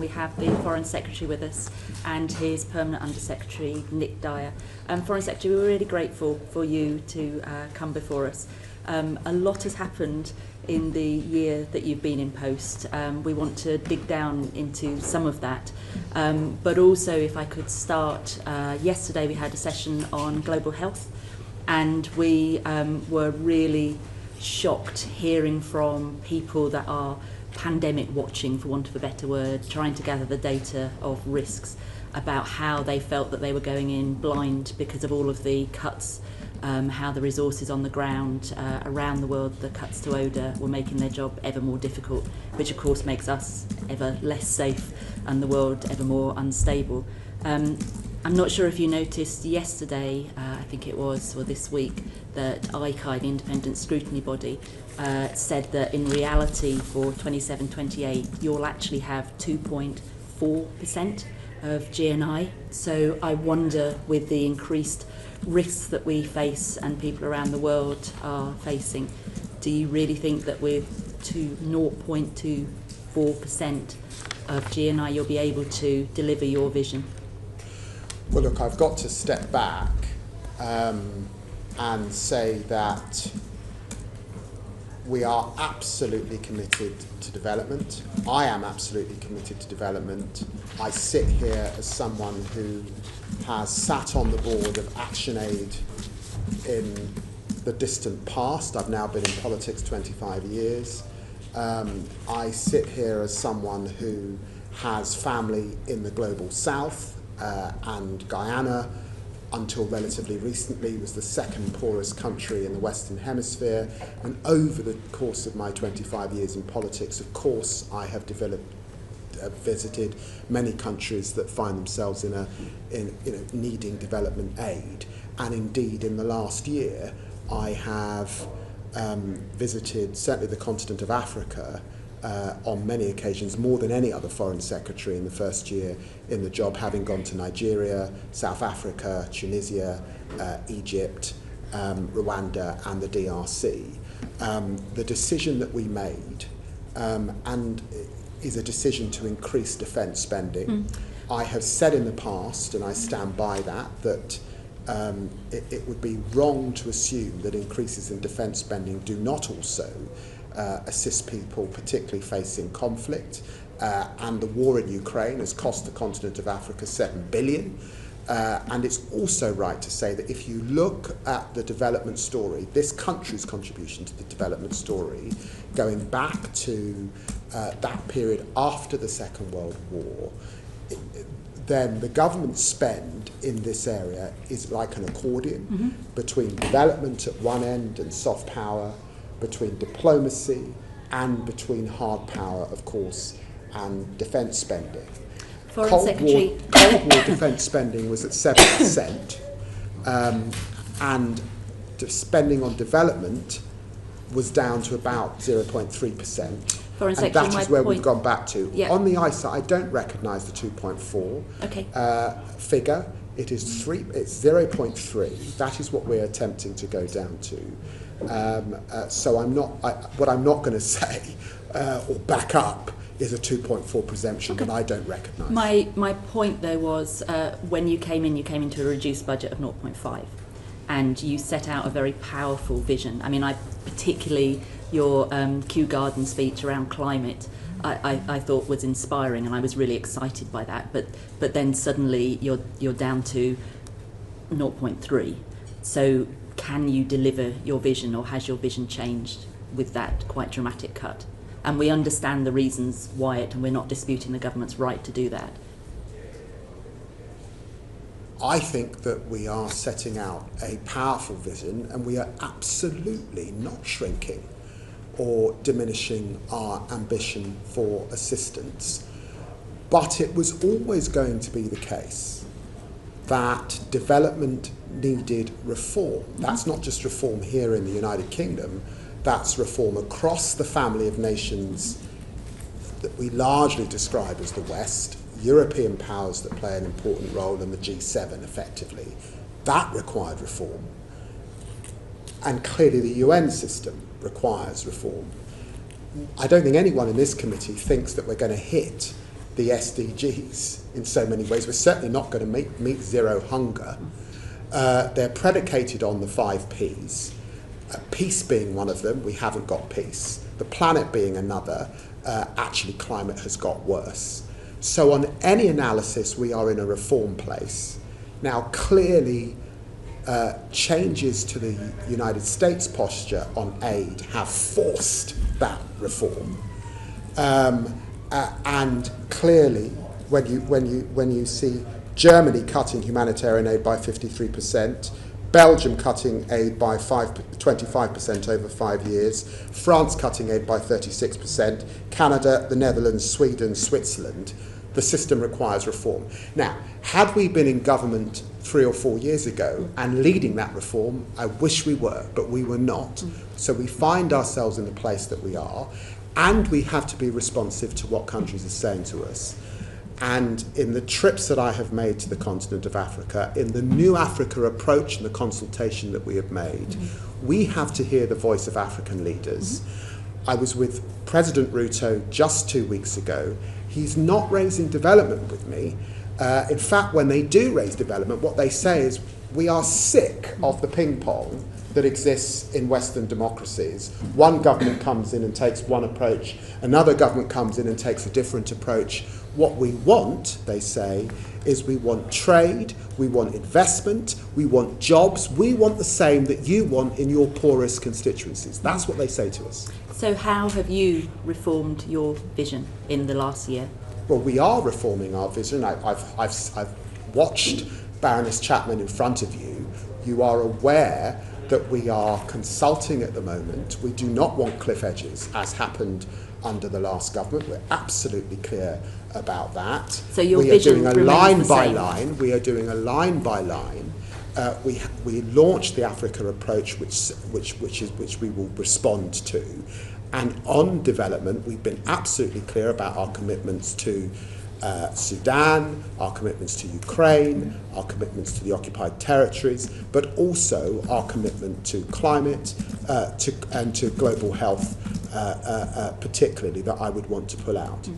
we have the Foreign Secretary with us and his Permanent Under-Secretary, Nick Dyer. Foreign Secretary, we're really grateful for you to come before us. A lot has happened in the year that you've been in post. We want to dig down into some of that. But also, if I could start, yesterday we had a session on global health, and we were really shocked hearing from people that are pandemic watching, for want of a better word, trying to gather the data of risks about how they felt that they were going in blind because of all of the cuts, how the resources on the ground around the world, the cuts to ODA, were making their job ever more difficult, which of course makes us ever less safe and the world ever more unstable. I'm not sure if you noticed yesterday, I think it was, or this week, that ICAI, the independent scrutiny body, said that in reality for 27-28 you'll actually have 2.4% of GNI. So I wonder, with the increased risks that we face and people around the world are facing, do you really think that with 0.24% of GNI you'll be able to deliver your vision? Well, look, I've got to step back and say that we are absolutely committed to development. I am absolutely committed to development. I sit here as someone who has sat on the board of ActionAid in the distant past. I've now been in politics 25 years. I sit here as someone who has family in the global south, and Guyana, until relatively recently, was the second poorest country in the Western Hemisphere. And over the course of my 25 years in politics, of course, I have visited many countries that find themselves in needing development aid. And indeed, in the last year, I have visited certainly the continent of Africa on many occasions, more than any other foreign secretary in the first year in the job, having gone to Nigeria, South Africa, Tunisia, Egypt, Rwanda and the DRC. The decision that we made and is a decision to increase defence spending. I have said in the past, and I stand by that it would be wrong to assume that increases in defence spending do not also assist people particularly facing conflict, and the war in Ukraine has cost the continent of Africa $7 billion. And it's also right to say that if you look at the development story, this country's contribution to the development story, going back to that period after the Second World War, then the government spend in this area is like an accordion between development at one end and soft power, between diplomacy and between hard power, of course, and defence spending. Cold War defence spending was at 7%, and spending on development was down to about 0.3%. And that is where we've gone back to. Yeah. On the ISA, I don't recognise the 2.4 figure. It is it's 0.3. That is what we're attempting to go down to. So what I'm not going to say or back up is a 2.4 presumption that I don't recognise. My point though was when you came into a reduced budget of 0.5, and you set out a very powerful vision. I mean, particularly your Kew Garden speech around climate, I thought was inspiring, and I was really excited by that. But then suddenly you're down to 0.3. So can you deliver your vision, or has your vision changed with that quite dramatic cut? And we understand the reasons why and we're not disputing the government's right to do that. I think that we are setting out a powerful vision, and we are absolutely not shrinking or diminishing our ambition for assistance. But it was always going to be the case that development needed reform. That's not just reform here in the United Kingdom, that's reform across the family of nations that we largely describe as the West, European powers that play an important role in the G7 effectively. That required reform. And clearly the UN system requires reform. I don't think anyone in this committee thinks that we're going to hit the SDGs in so many ways. We're certainly not going to meet zero hunger. They're predicated on the 5 Ps. Peace being one of them, we haven't got peace. The planet being another, actually climate has got worse. So on any analysis, we are in a reform place. Now, clearly, changes to the United States posture on aid have forced that reform. And clearly, when you see Germany cutting humanitarian aid by 53%, Belgium cutting aid by 25% over 5 years, France cutting aid by 36%, Canada, the Netherlands, Sweden, Switzerland, the system requires reform. Now, had we been in government 3 or 4 years ago and leading that reform, I wish we were, but we were not. So we find ourselves in the place that we are, and we have to be responsive to what countries are saying to us. And in the trips that I have made to the continent of Africa, in the new Africa approach and the consultation that we have made, we have to hear the voice of African leaders. I was with President Ruto just 2 weeks ago. He's not raising development with me. In fact, when they do raise development, what they say is, we are sick of the ping pong that exists in Western democracies. One government comes in and takes one approach, another government comes in and takes a different approach. What we want, they say, is we want trade, we want investment, we want jobs, we want the same that you want in your poorest constituencies. That's what they say to us. So how have you reformed your vision in the last year? Well, we are reforming our vision. I've watched Baroness Chapman in front of you. You are aware that we are consulting at the moment. We do not want cliff edges, as happened under the last government. We're absolutely clear about that. So your vision remains the same? We are doing a line by line. We are doing a line by line. We launched the Africa approach, which we will respond to. And on development, we've been absolutely clear about our commitments to Sudan, our commitments to Ukraine, our commitments to the occupied territories, but also our commitment to climate and to global health, particularly, that I would want to pull out.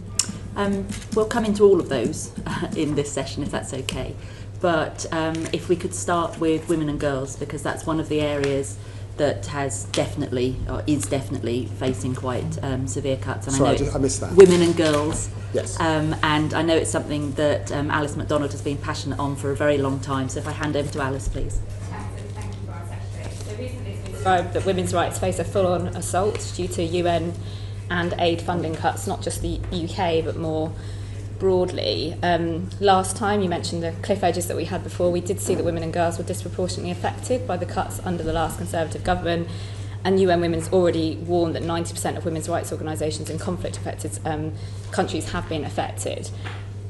We'll come into all of those in this session, if that's okay. But if we could start with women and girls, because that's one of the areas that has definitely, or is definitely, facing quite severe cuts. And Sorry, I missed that. Women and girls. Yes. And I know it's something that Alice MacDonald has been passionate on for a very long time. So if I hand over to Alice, please. Thank you, Foreign Secretary. So recently it's been described that women's rights face a full-on assault due to UN and aid funding cuts, not just the UK, but more broadly. Last time you mentioned the cliff edges that we had before. We did see that women and girls were disproportionately affected by the cuts under the last Conservative government, and UN Women's already warned that 90% of women's rights organisations in conflict-affected countries have been affected.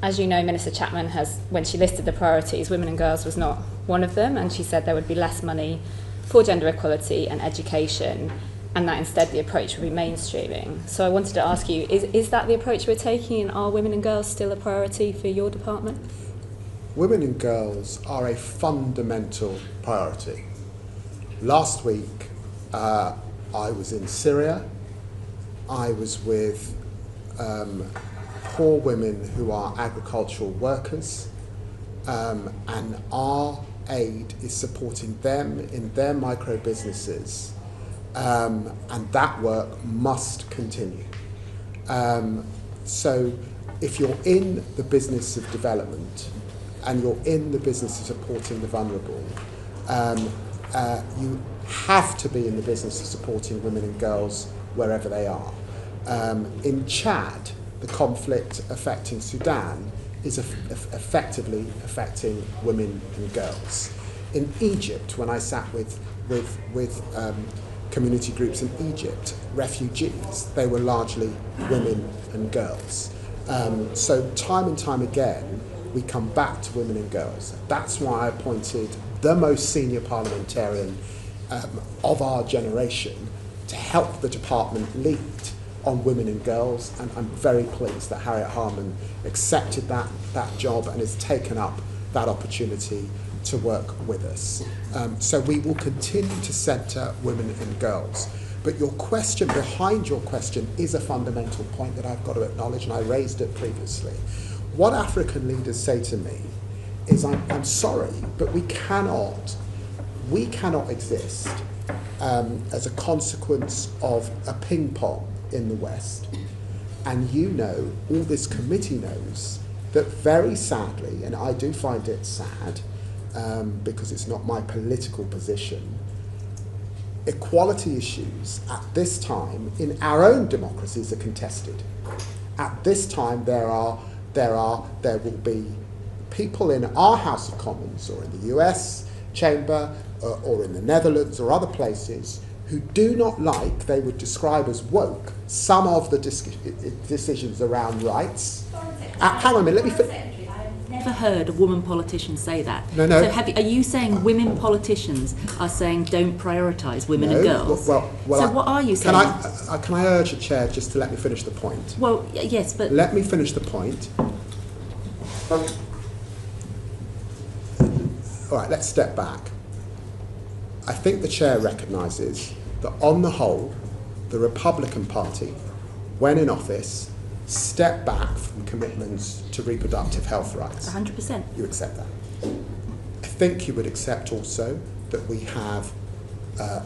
As you know, Minister Chapman has, when she listed the priorities, women and girls was not one of them, and she said there would be less money for gender equality and education, and that instead the approach would be mainstreaming. So I wanted to ask you, is that the approach we're taking, and are women and girls still a priority for your department? Women and girls are a fundamental priority. Last week, I was in Syria. I was with poor women who are agricultural workers, and our aid is supporting them in their micro businesses. And that work must continue. So if you're in the business of development and you're in the business of supporting the vulnerable, you have to be in the business of supporting women and girls wherever they are. In Chad, the conflict affecting Sudan is effectively affecting women and girls. In Egypt, when I sat with community groups in Egypt, refugees, they were largely women and girls. So time and time again, we come back to women and girls. That's why I appointed the most senior parliamentarian of our generation to help the department lead on women and girls, and I'm very pleased that Harriet Harman accepted that job and has taken up that opportunity to work with us. So we will continue to centre women and girls. But your question, behind your question, is a fundamental point that I've got to acknowledge, and I raised it previously. What African leaders say to me is, I'm sorry, but we cannot exist as a consequence of a ping pong in the West. And you know, all this committee knows, that very sadly, and I do find it sad, because it's not my political position, equality issues at this time in our own democracies are contested. At this time, there will be people in our House of Commons or in the US chamber or in the Netherlands or other places who do not like, they would describe as woke, some of the decisions around rights. Hang on a minute, let me finish. Never heard a woman politician say that. No. So are you saying women politicians are saying don't prioritise women and girls? Well, so what are you saying? Can I urge the chair just to let me finish the point? Well, yes, but... Let me finish the point. All right, let's step back. I think the chair recognises that on the whole, the Republican Party, when in office, stepped back from commitments to reproductive health rights. 100%. You accept that. I think you would accept also that we have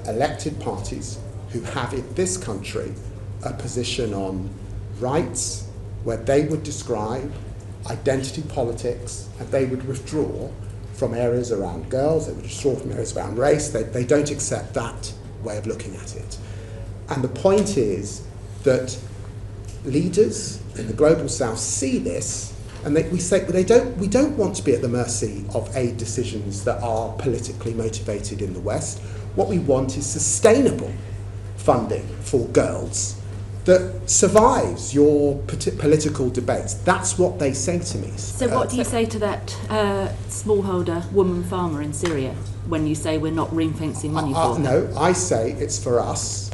elected parties who have in this country a position on rights where they would describe identity politics and they would withdraw from areas around girls, they would withdraw from areas around race. They don't accept that way of looking at it. And the point is that leaders in the global south see this, and we say we don't want to be at the mercy of aid decisions that are politically motivated in the West. What we want is sustainable funding for girls that survives your political debates. That's what they say to me. So what do you say to that smallholder woman farmer in Syria when you say we're not ring-fencing money for her? No, I say it's for us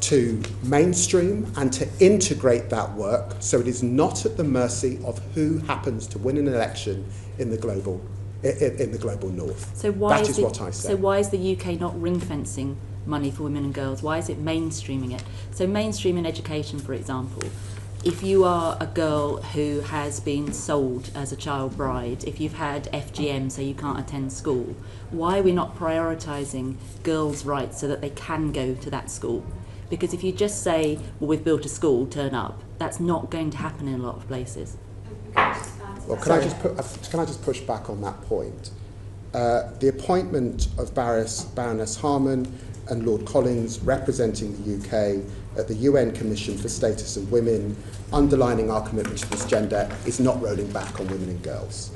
to mainstream and to integrate that work so it is not at the mercy of who happens to win an election in the global north. So why is what I say. So why is the UK not ring-fencing money for women and girls? Why is it mainstreaming it? So mainstreaming education, for example, if you are a girl who has been sold as a child bride, if you've had FGM so you can't attend school, why are we not prioritising girls' rights so that they can go to that school? Because if you just say, well, we've built a school, turn up, that's not going to happen in a lot of places. Well, can I just push back on that point? The appointment of Baroness Harman and Lord Collins representing the UK at the UN Commission for Status of Women, underlining our commitment to this gender, is not rolling back on women and girls.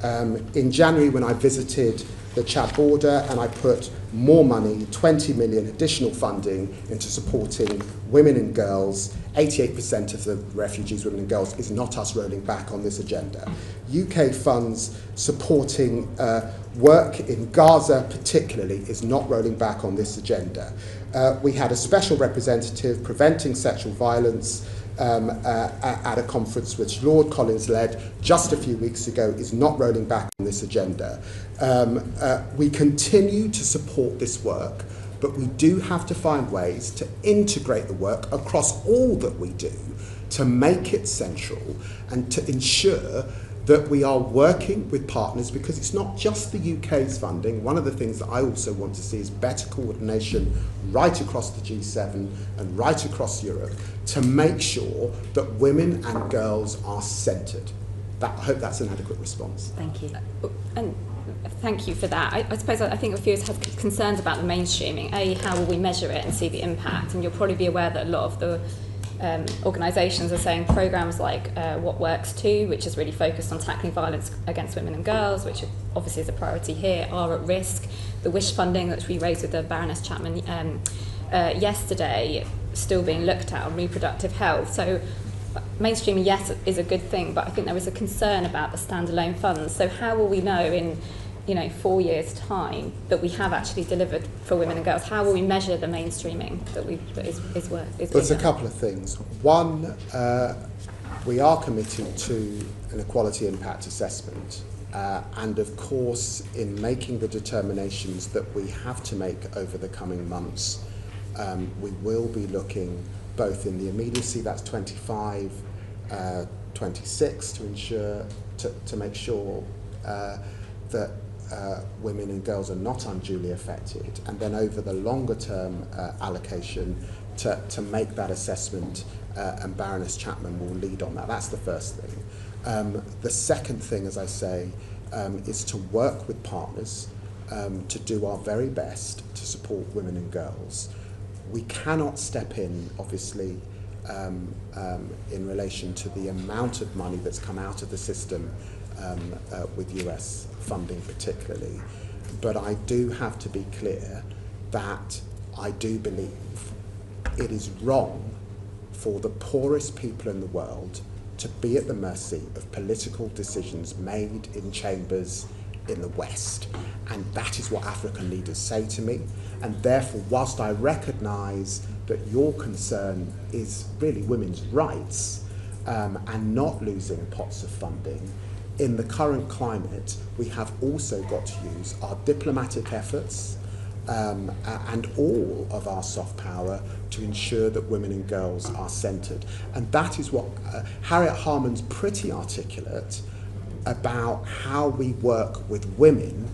In January, when I visited the Chad border and I put more money, 20 million additional funding into supporting women and girls, 88% of the refugees, women and girls, is not us rolling back on this agenda. UK funds supporting work in Gaza particularly is not rolling back on this agenda. We had a special representative preventing sexual violence at a conference which Lord Collins led just a few weeks ago, is not rolling back on this agenda. We continue to support this work, but we do have to find ways to integrate the work across all that we do to make it central and to ensure that we are working with partners, because it's not just the UK's funding. One of the things that I also want to see is better coordination right across the G7 and right across Europe to make sure that women and girls are centred. I hope that's an adequate response. Thank you. And thank you for that. I suppose I think a few of us have concerns about the mainstreaming. How will we measure it and see the impact? And you'll probably be aware that a lot of the organisations are saying programmes like What Works Too, which is really focused on tackling violence against women and girls, which obviously is a priority here, are at risk. The WISH funding that we raised with the Baroness Chapman yesterday, still being looked at on reproductive health. So mainstreaming, yes, is a good thing, but I think there is a concern about the standalone funds. So how will we know in 4 years' time that we have actually delivered for women and girls? How will we measure the mainstreaming that is Well, there's a couple of things. One, we are committed to an equality impact assessment, and of course, in making the determinations that we have to make over the coming months, We will be looking both in the immediacy, that's 25, 26, to ensure, to make sure that women and girls are not unduly affected, and then over the longer term allocation to make that assessment, and Baroness Chapman will lead on that. That's the first thing. The second thing, as I say, is to work with partners to do our very best to support women and girls. We cannot step in, obviously, in relation to the amount of money that's come out of the system with US funding particularly, but I do have to be clear that I do believe it is wrong for the poorest people in the world to be at the mercy of political decisions made in chambers in the West. And that is what African leaders say to me. And therefore, whilst I recognise that your concern is really women's rights and not losing pots of funding, in the current climate, we have also got to use our diplomatic efforts and all of our soft power to ensure that women and girls are centred. And that is what Harriet Harman's pretty articulate about how we work with women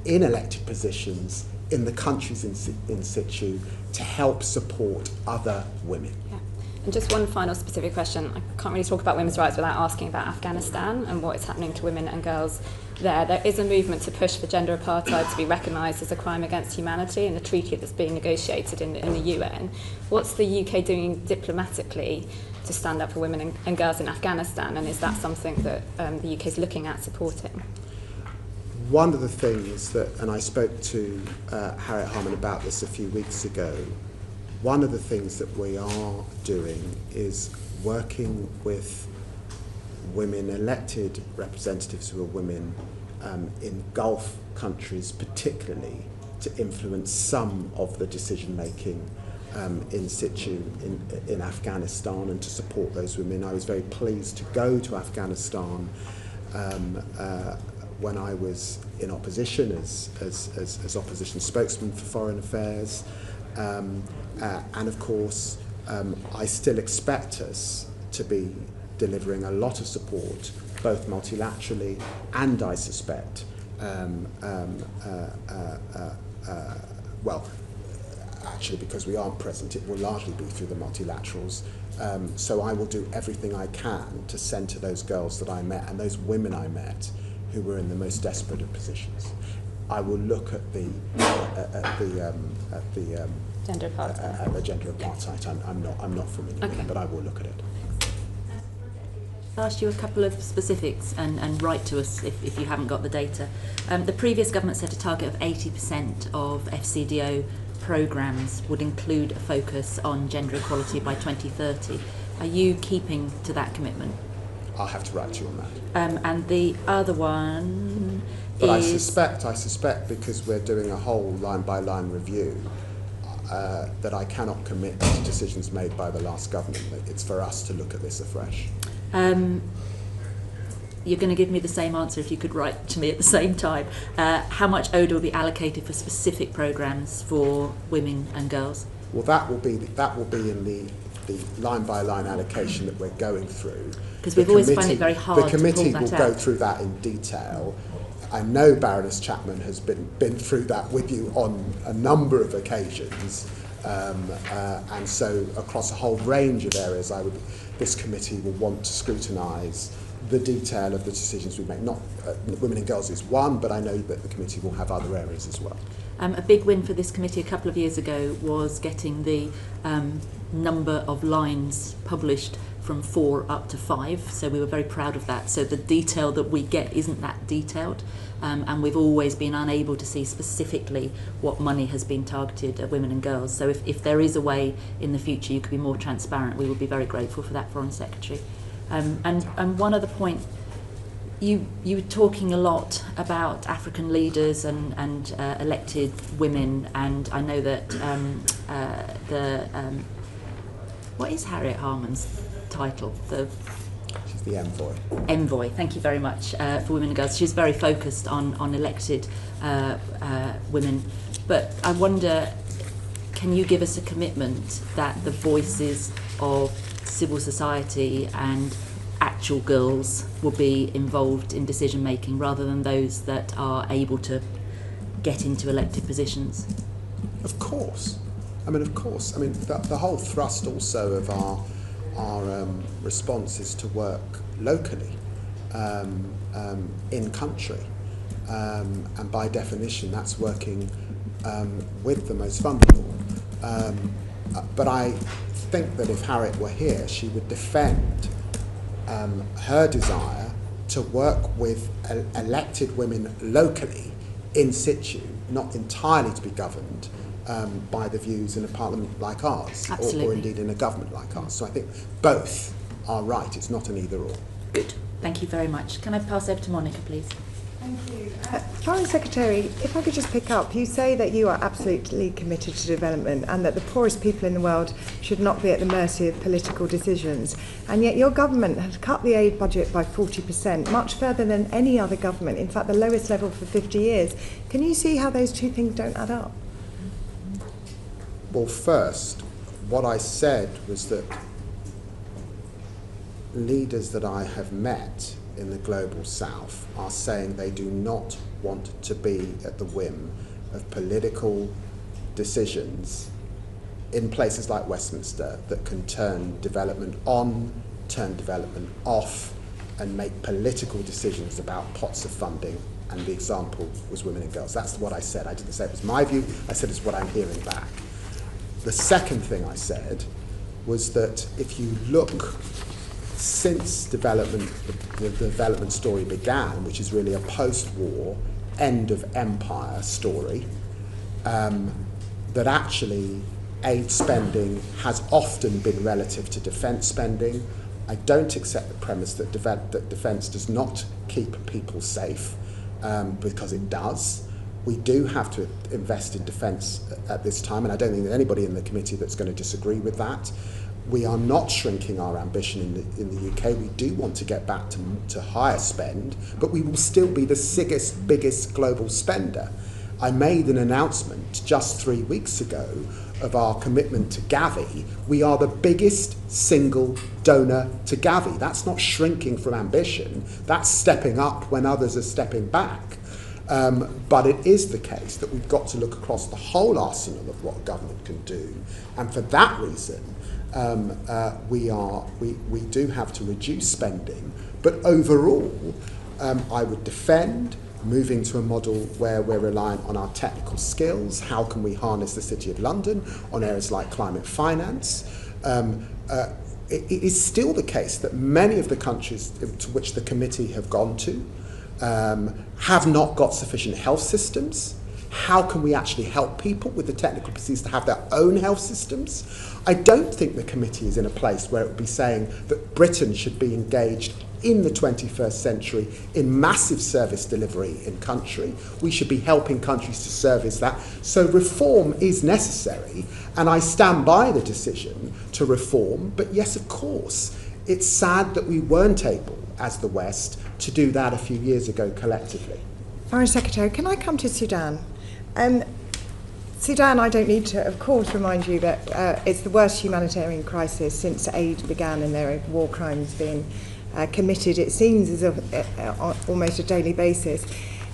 in elected positions in the countries in situ to help support other women. Yeah. And just one final specific question. I can't really talk about women's rights without asking about Afghanistan and what is happening to women and girls there. There is a movement to push for gender apartheid to be recognised as a crime against humanity in a treaty that's being negotiated in the UN. What's the UK doing diplomatically to stand up for women and girls in Afghanistan, and is that something that the UK is looking at supporting? One of the things that, and I spoke to Harriet Harman about this a few weeks ago, one of the things that we are doing is working with women, elected representatives who are women in Gulf countries particularly, to influence some of the decision making in situ in Afghanistan and to support those women. I was very pleased to go to Afghanistan when I was in opposition as opposition spokesman for foreign affairs. And of course, I still expect us to be delivering a lot of support, both multilaterally and, I suspect, well, actually, because we aren't present, it will largely be through the multilaterals. So I will do everything I can to centre those girls that I met and those women I met who were in the most desperate of positions. I will look at the Gender apartheid. At the gender apartheid. I'm not familiar with it, but I will look at it. I'll ask you a couple of specifics and write to us if you haven't got the data. The previous government set a target of 80% of FCDO programmes would include a focus on gender equality by 2030. Are you keeping to that commitment? I'll have to write to you on that. And the other one but is... I suspect because we're doing a whole line-by-line review, that I cannot commit to decisions made by the last government. It's for us to look at this afresh. You're going to give me the same answer if you could write to me at the same time. How much ODA will be allocated for specific programmes for women and girls? Well, that will be in the line-by-line allocation that we're going through. Because we've always found it very hard to pull that out. The committee will go through that in detail. I know Baroness Chapman has been through that with you on a number of occasions, and so across a whole range of areas, this committee will want to scrutinise the detail of the decisions we make. Not women and girls is one, but I know that the committee will have other areas as well. A big win for this committee a couple of years ago was getting the number of lines published from 4 up to 5, so we were very proud of that. So the detail that we get isn't that detailed, and we've always been unable to see specifically what money has been targeted at women and girls. So if there is a way in the future you could be more transparent, we would be very grateful for that, Foreign Secretary. And one other point, you were talking a lot about African leaders and elected women, and I know that what is Harriet Harman's title? She's the envoy. Envoy, thank you very much, for women and girls. She's very focused on elected women. But I wonder, can you give us a commitment that the voices of civil society and actual girls will be involved in decision making rather than those that are able to get into elected positions? Of course. The whole thrust also of our response is to work locally, in country, and by definition that's working with the most vulnerable. But I think that if Harriet were here, she would defend her desire to work with elected women locally, in situ, not entirely to be governed by the views in a parliament like ours, or indeed in a government like ours. So I think both are right. It's not an either or. Good. Thank you very much. Can I pass over to Monica, please? Thank you. Foreign Secretary, if I could just pick up, you say that you are absolutely committed to development and that the poorest people in the world should not be at the mercy of political decisions. And yet your government has cut the aid budget by 40%, much further than any other government, in fact the lowest level for 50 years. Can you see how those two things don't add up? Well, first, what I said was that leaders that I have met in the global south are saying they do not want to be at the whim of political decisions in places like Westminster that can turn development on, turn development off, and make political decisions about pots of funding. And the example was women and girls. That's what I said. I didn't say it was my view. I said it's what I'm hearing back. The second thing I said was that if you look since the development story began, which is really a post-war, end of empire story, that actually aid spending has often been relative to defence spending. I don't accept the premise that defence does not keep people safe, because it does. We do have to invest in defence at this time, and I don't think there's anybody in the committee that's going to disagree with that. We are not shrinking our ambition in the UK. We do want to get back to higher spend, but we will still be the biggest global spender. I made an announcement just 3 weeks ago of our commitment to Gavi. We are the biggest single donor to Gavi. That's not shrinking from ambition. That's stepping up when others are stepping back. But it is the case that we've got to look across the whole arsenal of what a government can do. And for that reason, we do have to reduce spending, but overall, I would defend moving to a model where we're reliant on our technical skills. How can we harness the City of London on areas like climate finance? It is still the case that many of the countries to which the committee have gone to have not got sufficient health systems. How can we actually help people with the technical procedures to have their own health systems? I don't think the committee is in a place where it would be saying that Britain should be engaged in the 21st century in massive service delivery in country. We should be helping countries to service that. So reform is necessary, and I stand by the decision to reform. But yes, of course, it's sad that we weren't able, as the West, to do that a few years ago collectively. Foreign Secretary, can I come to Sudan? Sudan, I don't need to, of course, remind you that it's the worst humanitarian crisis since aid began and there are war crimes being committed, it seems, as on almost a daily basis.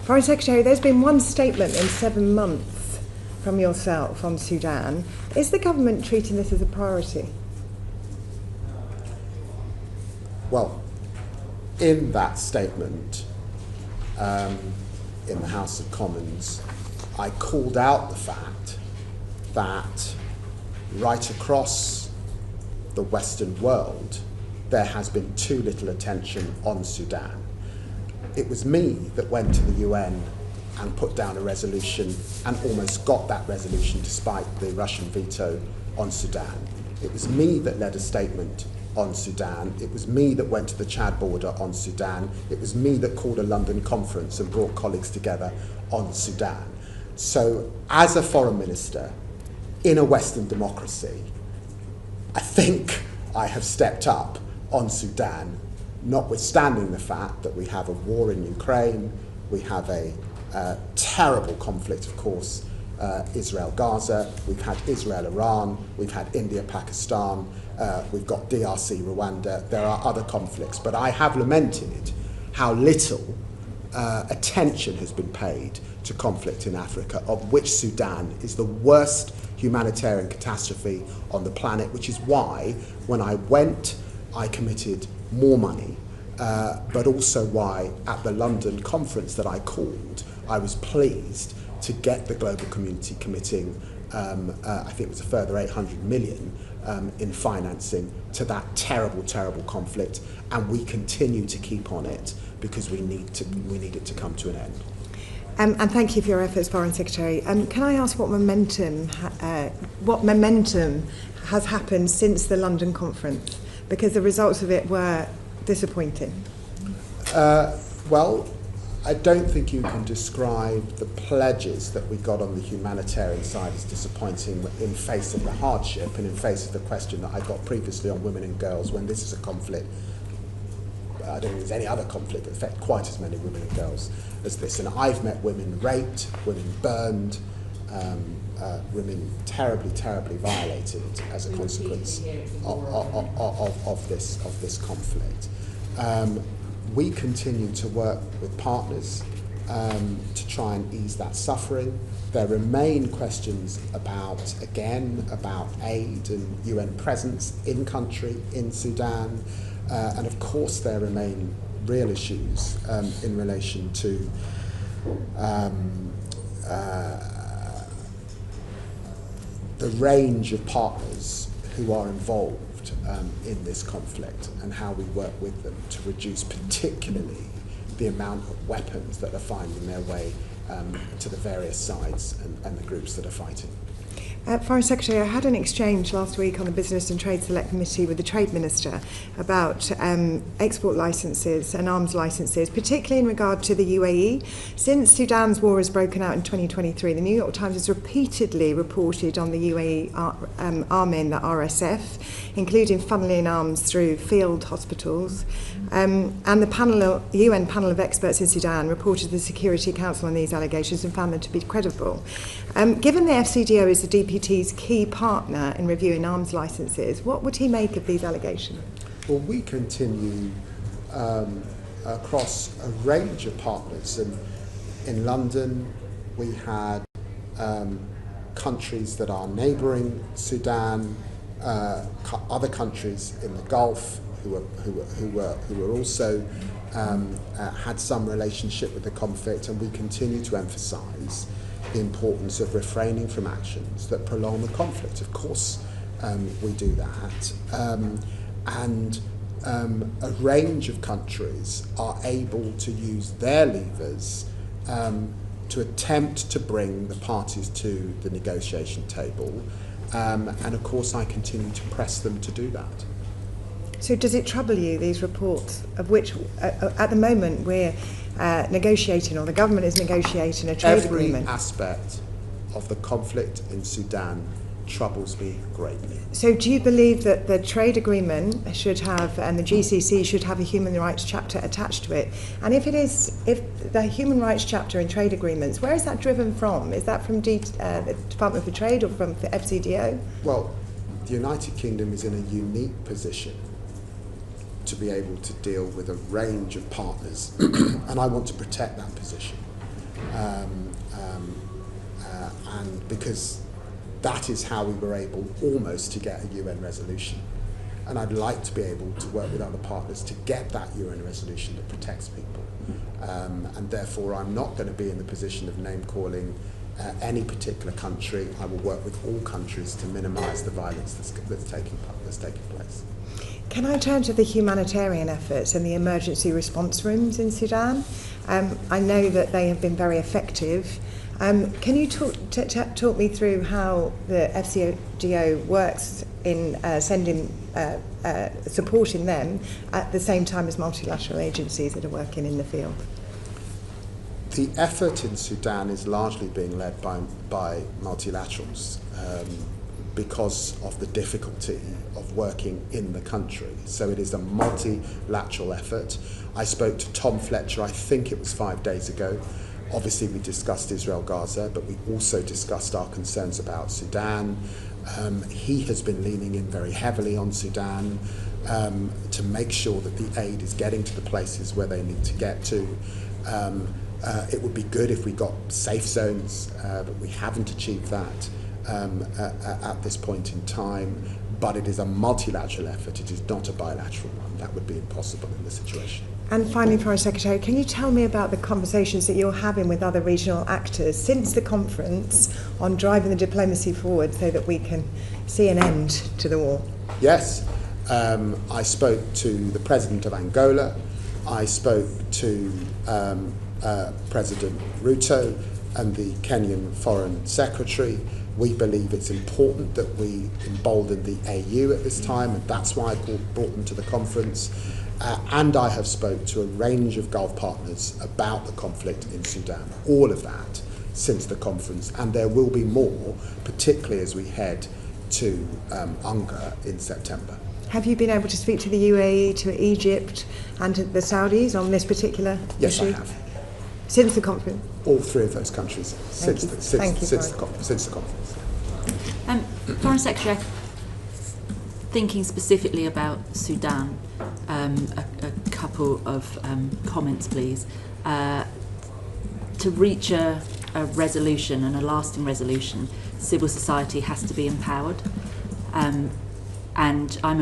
Foreign Secretary, there's been one statement in 7 months from yourself on Sudan. Is the government treating this as a priority? Well, in that statement, in the House of Commons, I called out the fact that right across the Western world, there has been too little attention on Sudan. It was me that went to the UN and put down a resolution and almost got that resolution despite the Russian veto on Sudan. It was me that led a statement on Sudan. It was me that went to the Chad border on Sudan. It was me that called a London conference and brought colleagues together on Sudan. So as a foreign minister in a Western democracy, I think I have stepped up on Sudan, notwithstanding the fact that we have a war in Ukraine, we have a terrible conflict, of course, Israel Gaza, we've had Israel Iran, we've had India Pakistan, we've got DRC Rwanda. There are other conflicts, but I have lamented how little attention has been paid to conflict in Africa, of which Sudan is the worst humanitarian catastrophe on the planet, which is why when I went I committed more money, but also why at the London conference that I called I was pleased to get the global community committing I think it was a further 800 million in financing to that terrible, terrible conflict, and we continue to keep on it because we need it to come to an end. And thank you for your efforts, Foreign Secretary. Can I ask what momentum has happened since the London conference? Because the results of it were disappointing. Well, I don't think you can describe the pledges that we got on the humanitarian side as disappointing in face of the hardship and in face of the question that I got previously on women and girls, when this is a conflict. I don't think there's any other conflict that affects quite as many women and girls as this. And I've met women raped, women burned, women terribly, terribly violated as a consequence of this conflict. We continue to work with partners to try and ease that suffering. There remain questions about aid and UN presence in country, in Sudan, and of course there remain real issues in relation to the range of partners who are involved in this conflict and how we work with them to reduce particularly the amount of weapons that are finding their way to the various sides and the groups that are fighting. Foreign Secretary, I had an exchange last week on the Business and Trade Select Committee with the Trade Minister about export licences and arms licences, particularly in regard to the UAE. Since Sudan's war has broken out in 2023, the New York Times has repeatedly reported on the UAE arming the RSF, including funneling arms through field hospitals. And the UN panel of experts in Sudan reported to the Security Council on these allegations and found them to be credible. Given the FCDO is the DPT's key partner in reviewing arms licences, what would he make of these allegations? Well, we continue across a range of partners. And in London, we had countries that are neighbouring Sudan, other countries in the Gulf who were also had some relationship with the conflict, and we continue to emphasise the importance of refraining from actions that prolong the conflict. Of course, we do that. And a range of countries are able to use their levers to attempt to bring the parties to the negotiation table. And of course, I continue to press them to do that. So does it trouble you, these reports, of which at the moment we're negotiating, or the government is negotiating a trade agreement? Every aspect of the conflict in Sudan troubles me greatly. So do you believe that the trade agreement should have, and the GCC should have, a human rights chapter attached to it? And if the human rights chapter in trade agreements, where is that driven from? Is that from the Department for Trade or from the FCDO? Well, the United Kingdom is in a unique position to be able to deal with a range of partners, and I want to protect that position. And because that is how we were able almost to get a UN resolution. And I'd like to be able to work with other partners to get that UN resolution that protects people. And therefore I'm not going to be in the position of name-calling any particular country. I will work with all countries to minimise the violence that's taking place. Can I turn to the humanitarian efforts and the emergency response rooms in Sudan? I know that they have been very effective. Can you talk me through how the FCDO works in supporting them at the same time as multilateral agencies that are working in the field? The effort in Sudan is largely being led by multilaterals because of the difficulty of working in the country. So it is a multilateral effort. I spoke to Tom Fletcher, I think it was 5 days ago, Obviously, we discussed Israel-Gaza, but we also discussed our concerns about Sudan. He has been leaning in very heavily on Sudan to make sure that the aid is getting to the places where they need to get to. It would be good if we got safe zones, but we haven't achieved that at this point in time. But it is a multilateral effort, it is not a bilateral one. That would be impossible in this situation. And finally, Foreign Secretary, can you tell me about the conversations that you're having with other regional actors since the conference on driving the diplomacy forward so that we can see an end to the war? Yes. I spoke to the President of Angola. I spoke to President Ruto and the Kenyan Foreign Secretary. We believe it's important that we embolden the AU at this time, and that's why I brought them to the conference. And I have spoke to a range of Gulf partners about the conflict in Sudan, all of that since the conference, and there will be more, particularly as we head to UNGA in September. Have you been able to speak to the UAE, to Egypt and to the Saudis on this particular issue? Yes, I have. Since the conference? All three of those countries since the conference. Foreign Secretary, thinking specifically about Sudan, a couple of comments, please. To reach a resolution and a lasting resolution, civil society has to be empowered. And I'm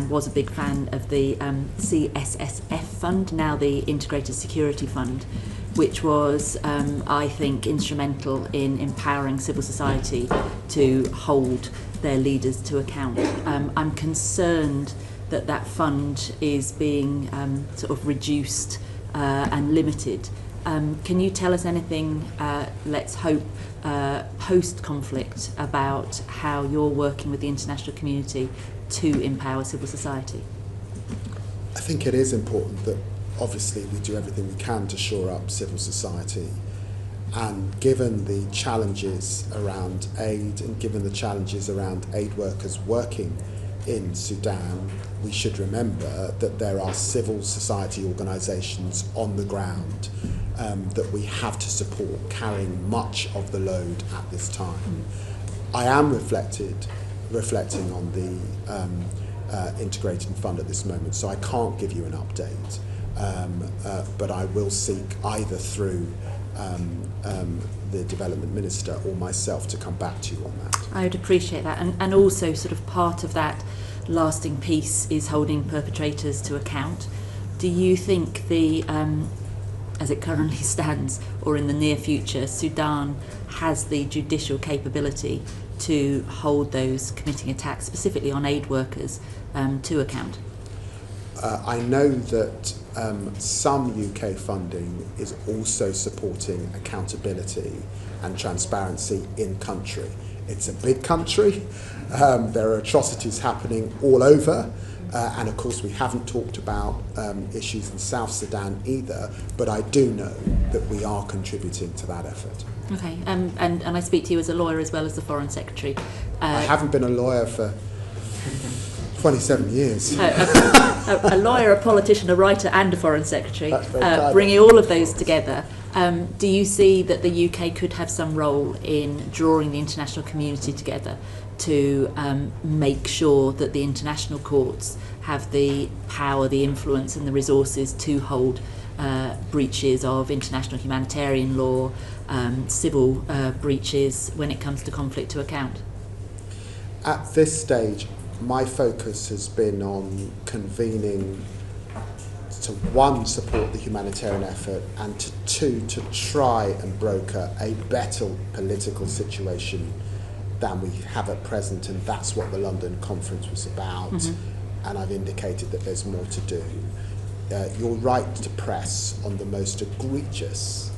was a big fan of the CSSF fund, now the Integrated Security Fund, which was, I think, instrumental in empowering civil society to hold their leaders to account. I'm concerned that that fund is being sort of reduced and limited. Can you tell us anything, let's hope, post-conflict about how you're working with the international community to empower civil society? I think it is important that obviously we do everything we can to shore up civil society, and given the challenges around aid and given the challenges around aid workers working in Sudan, we should remember that there are civil society organisations on the ground that we have to support, carrying much of the load at this time. I am reflecting on the integrating fund at this moment, so I can't give you an update, but I will seek either through the development minister or myself to come back to you on that. I would appreciate that, and also sort of part of that lasting peace is holding perpetrators to account. Do you think as it currently stands, or in the near future, Sudan has the judicial capability to hold those committing attacks, specifically on aid workers, to account? I know that some UK funding is also supporting accountability and transparency in country. It's a big country. There are atrocities happening all over. And of course we haven't talked about issues in South Sudan either, but I do know that we are contributing to that effort. Okay, and I speak to you as a lawyer as well as the Foreign Secretary. I haven't been a lawyer for 27 years. A lawyer, a politician, a writer and a Foreign Secretary, bringing all of those together. Do you see that the UK could have some role in drawing the international community together to make sure that the international courts have the power, the influence and the resources to hold breaches of international humanitarian law, civil breaches when it comes to conflict to account? At this stage, my focus has been on convening to, one, support the humanitarian effort, and to, two, to try and broker a better political situation than we have at present, and that's what the London conference was about. And I've indicated that there's more to do. You're right to press on the most egregious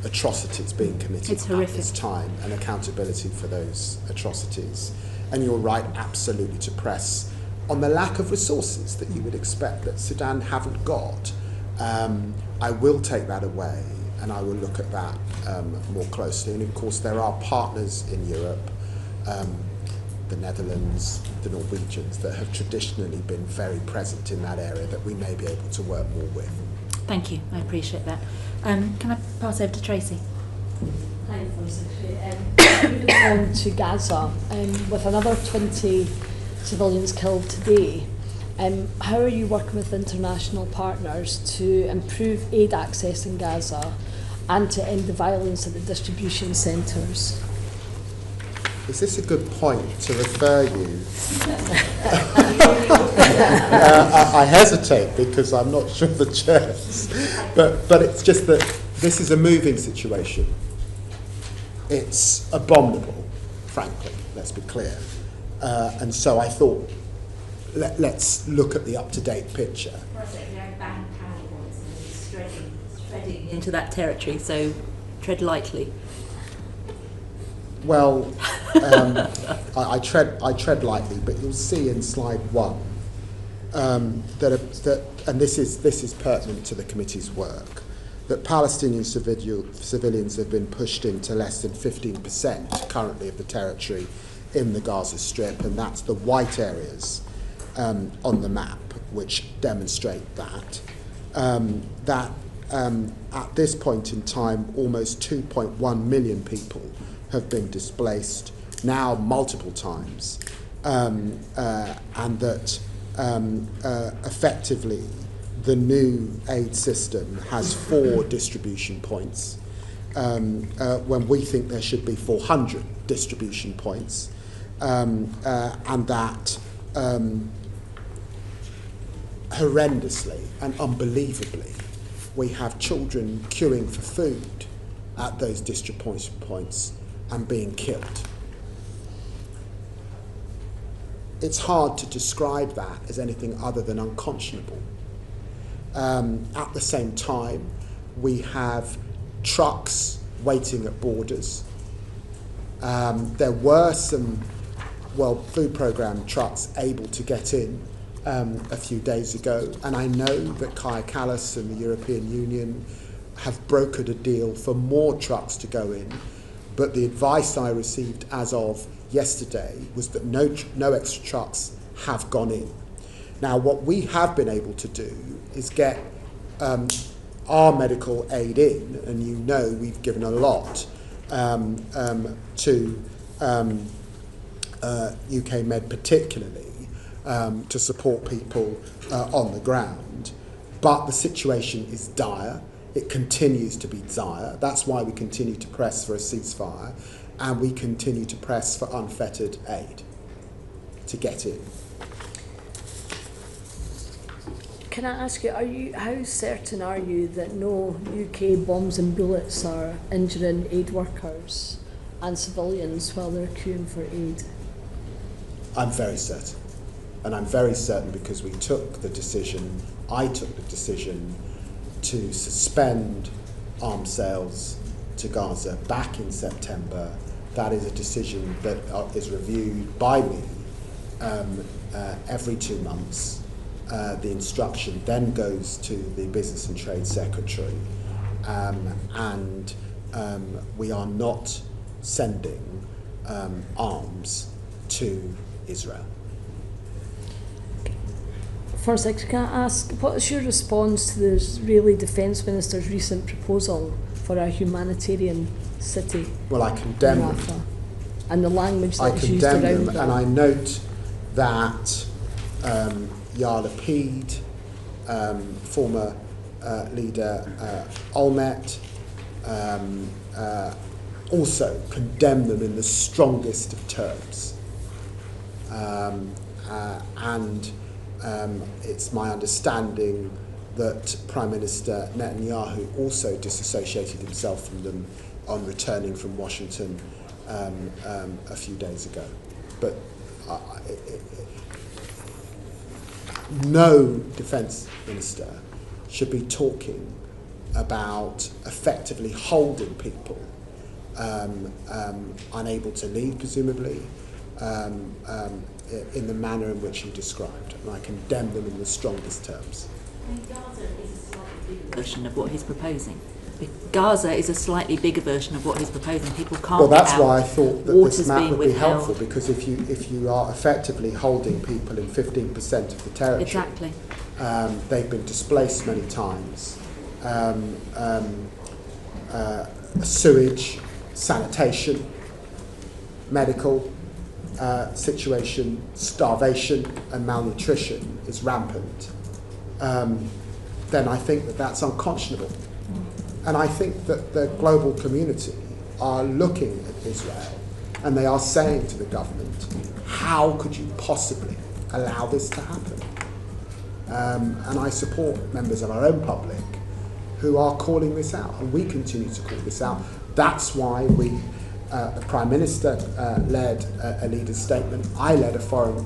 atrocities being committed at this time and accountability for those atrocities. And you're right absolutely to press on the lack of resources that you would expect that Sudan haven't got. I will take that away and I will look at that more closely. And of course there are partners in Europe, the Netherlands, the Norwegians, that have traditionally been very present in that area that we may be able to work more with. Thank you, I appreciate that. Can I pass over to Tracy? Hi, Foreign Secretary. Moving on to Gaza, with another 20 civilians killed today, how are you working with international partners to improve aid access in Gaza and to end the violence at the distribution centres? Is this a good point to refer you? I hesitate because I'm not sure the chairs, but it's just that this is a moving situation. It's abominable, frankly, let's be clear. And so I thought, let's look at the up-to-date picture. Treading into that territory, so tread lightly. Well, I tread lightly, but you'll see in slide 1 that and this is pertinent to the committee's work, that Palestinian civilians have been pushed into less than 15% currently of the territory in the Gaza Strip, and that's the white areas on the map which demonstrate that. At this point in time, almost 2.1 million people have been displaced, now multiple times, and that effectively the new aid system has 4 distribution points, when we think there should be 400 distribution points, and that horrendously and unbelievably we have children queuing for food at those distribution points and being killed. It's hard to describe that as anything other than unconscionable. At the same time, we have trucks waiting at borders. There were some World Food Programme trucks able to get in a few days ago, and I know that Kaja Kallas and the European Union have brokered a deal for more trucks to go in, but the advice I received as of yesterday was that no extra trucks have gone in. Now, what we have been able to do is get our medical aid in, and you know we've given a lot to UK Med particularly, to support people on the ground. But the situation is dire. It continues to be dire. That's why we continue to press for a ceasefire, and we continue to press for unfettered aid to get in. Can I ask you, how certain are you that no UK bombs and bullets are injuring aid workers and civilians while they're queuing for aid? I'm very certain. And I'm very certain because I took the decision to suspend arms sales to Gaza back in September. That is a decision that is reviewed by me every 2 months. The instruction then goes to the Business and Trade Secretary, and we are not sending arms to Israel. Foreign Secretary, can I ask, what is your response to the Israeli Defence Minister's recent proposal for a humanitarian city? Well, I condemn them. And the language that is used around them. And I note that Yair Lapid, former leader Olmert, also condemned them in the strongest of terms. And it's my understanding that Prime Minister Netanyahu also disassociated himself from them on returning from Washington a few days ago. But no defence minister should be talking about effectively holding people unable to leave, presumably, in the manner in which you described, and I condemn them in the strongest terms. Gaza is a slightly bigger version of what he's proposing. Gaza is a slightly bigger version of what he's proposing. People can't. Well, that's why I thought that this map would be withheld. helpful, because if you are effectively holding people in 15% of the territory, exactly, they've been displaced many times. sewage, sanitation, medical situation, starvation and malnutrition is rampant, then I think that that's unconscionable. And I think that the global community are looking at Israel and they are saying to the government, how could you possibly allow this to happen? And I support members of our own public who are calling this out, and we continue to call this out. That's why the Prime Minister led a leader's statement. I led a Foreign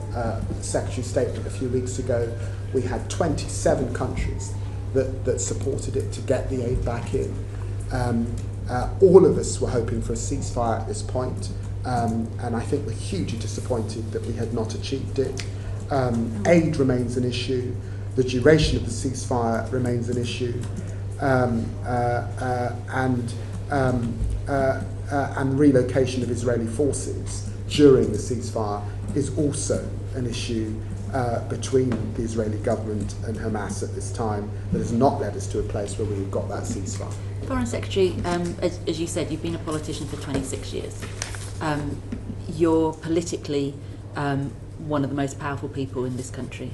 Secretary statement a few weeks ago. We had 27 countries that supported it to get the aid back in. All of us were hoping for a ceasefire at this point, and I think we're hugely disappointed that we had not achieved it. Aid remains an issue. The duration of the ceasefire remains an issue. And relocation of Israeli forces during the ceasefire is also an issue between the Israeli government and Hamas at this time that has not led us to a place where we've got that ceasefire. Foreign Secretary, as you said, you've been a politician for 26 years. You're politically one of the most powerful people in this country.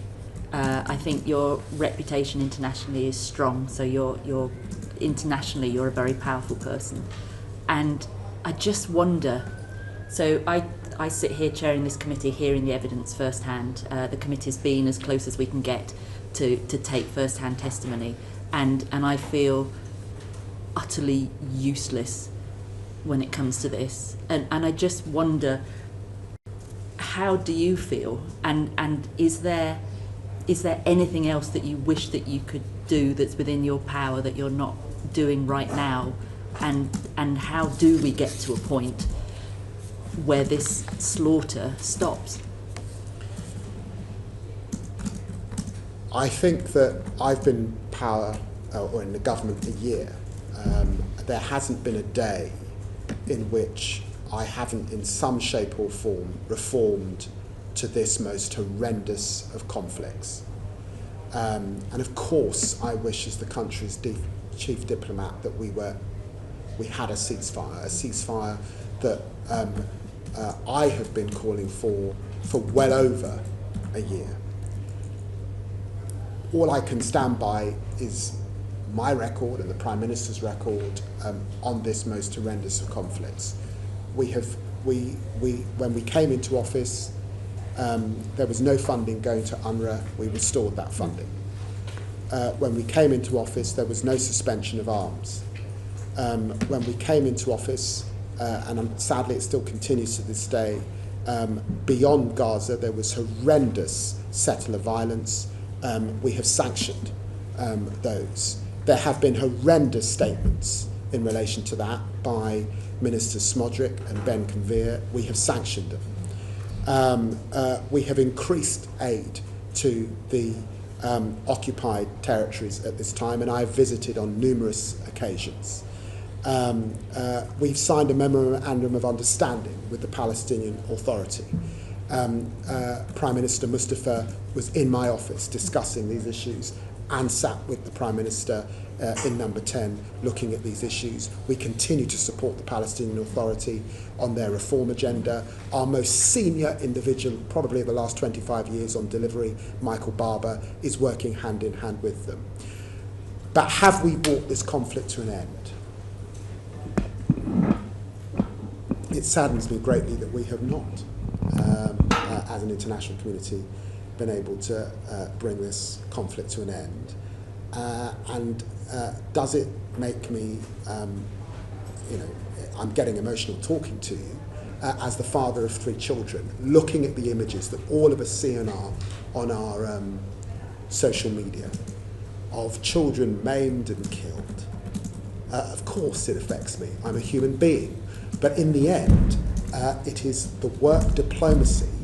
I think your reputation internationally is strong, so you're internationally you're a very powerful person. And I just wonder, so I sit here chairing this committee, hearing the evidence firsthand. The committee's been as close as we can get to take firsthand testimony, and I feel utterly useless when it comes to this. And I just wonder, how do you feel? And is there anything else that you wish that you could do that's within your power that you're not doing right now? And how do we get to a point where this slaughter stops? I think that I've been in power or in the government a year. There hasn't been a day in which I haven't in some shape or form reformed to this most horrendous of conflicts. And of course I wish as the country's chief diplomat that we had a ceasefire that I have been calling for well over a year. All I can stand by is my record and the Prime Minister's record on this most horrendous of conflicts. When we came into office, there was no funding going to UNRWA. We restored that funding. When we came into office, there was no suspension of arms. When we came into office, and sadly it still continues to this day, beyond Gaza there was horrendous settler violence. We have sanctioned those. There have been horrendous statements in relation to that by Ministers Smodrick and Ben Conveer. We have sanctioned them. We have increased aid to the occupied territories at this time, and I have visited on numerous occasions. We've signed a memorandum of understanding with the Palestinian Authority. Prime Minister Mustafa was in my office discussing these issues and sat with the Prime Minister in number 10 looking at these issues. We continue to support the Palestinian Authority on their reform agenda. Our most senior individual, probably of the last 25 years on delivery, Michael Barber, is working hand in hand with them. But have we brought this conflict to an end? It saddens me greatly that we have not, as an international community, been able to bring this conflict to an end. And does it make me, I'm getting emotional talking to you, as the father of 3 children, looking at the images that all of us see on our social media of children maimed and killed. Of course it affects me. I'm a human being. But in the end, it is the work diplomatically,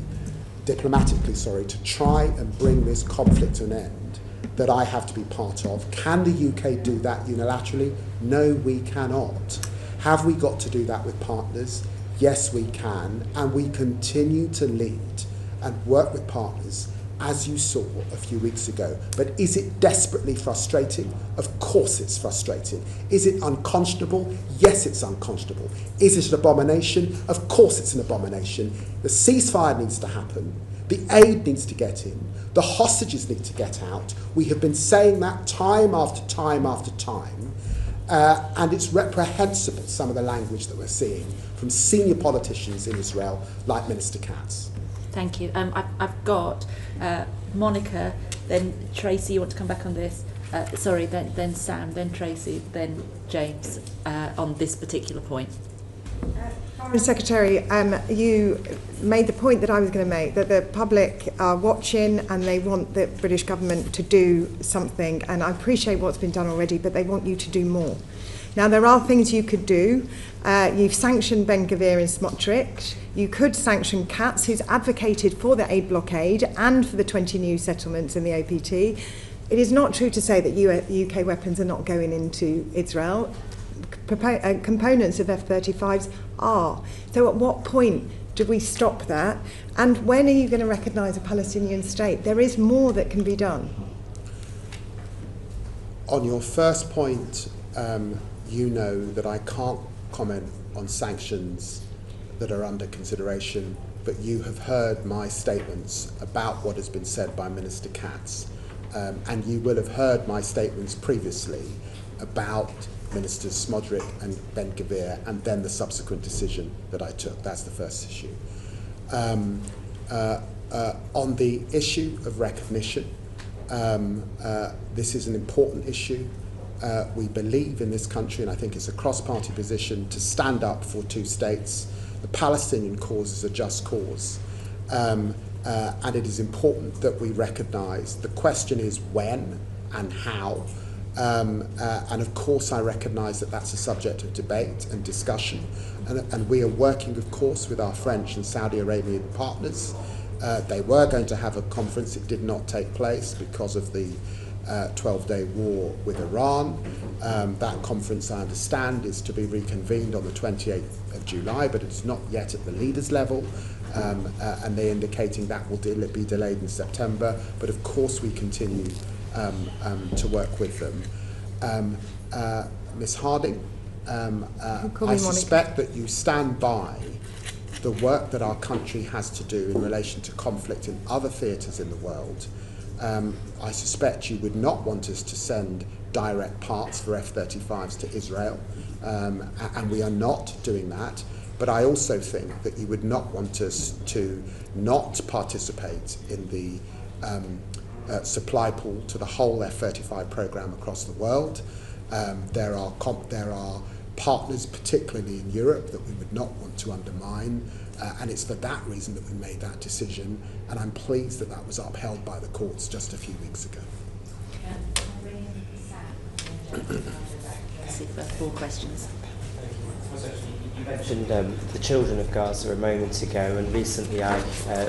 to try and bring this conflict to an end that I have to be part of. Can the UK do that unilaterally? No, we cannot. Have we got to do that with partners? Yes, we can. And we continue to lead and work with partners as you saw a few weeks ago. But is it desperately frustrating? Of course it's frustrating. Is it unconscionable? Yes, it's unconscionable. Is it an abomination? Of course it's an abomination. The ceasefire needs to happen. The aid needs to get in. The hostages need to get out. We have been saying that time after time after time. And it's reprehensible, some of the language that we're seeing from senior politicians in Israel, like Minister Katz. Thank you. I've got Monica, then Tracy. You want to come back on this? Sorry, then Sam, then Tracy, then James on this particular point. Foreign Secretary, you made the point that I was going to make, that the public are watching and they want the British government to do something, and I appreciate what's been done already, but they want you to do more. Now, there are things you could do. You've sanctioned Ben Gvir and Smotrich. You could sanction Katz, who's advocated for the aid blockade and for the 20 new settlements in the OPT. It is not true to say that UK weapons are not going into Israel. Components of F-35s are. So at what point do we stop that? And when are you going to recognise a Palestinian state? There is more that can be done. On your first point, you know that I can't comment on sanctions that are under consideration, but you have heard my statements about what has been said by Minister Katz, and you will have heard my statements previously about Ministers Smotrich and Ben Gvir, and then the subsequent decision that I took. That's the first issue. On the issue of recognition, this is an important issue. We believe in this country, and I think it's a cross-party position, to stand up for two states. The Palestinian cause is a just cause, and it is important that we recognise. The question is when and how. And of course I recognise that that's a subject of debate and discussion, and we are working, of course, with our French and Saudi Arabian partners. They were going to have a conference. It did not take place because of the 12-day war with Iran. That conference, I understand, is to be reconvened on the 28th of July, but it's not yet at the leaders' level, and they're indicating that will be delayed in September. But of course we continue to work with them. Ms. Harding, I suspect that you stand by the work that our country has to do in relation to conflict in other theatres in the world. I suspect you would not want us to send direct parts for F-35s to Israel, and we are not doing that. But I also think that you would not want us to not participate in the supply pool to the whole F-35 programme across the world. There are partners, particularly in Europe, that we would not want to undermine, and it's for that reason that we made that decision, and I'm pleased that that was upheld by the courts just a few weeks ago. Four questions. You mentioned the children of Gaza a moment ago, and recently I,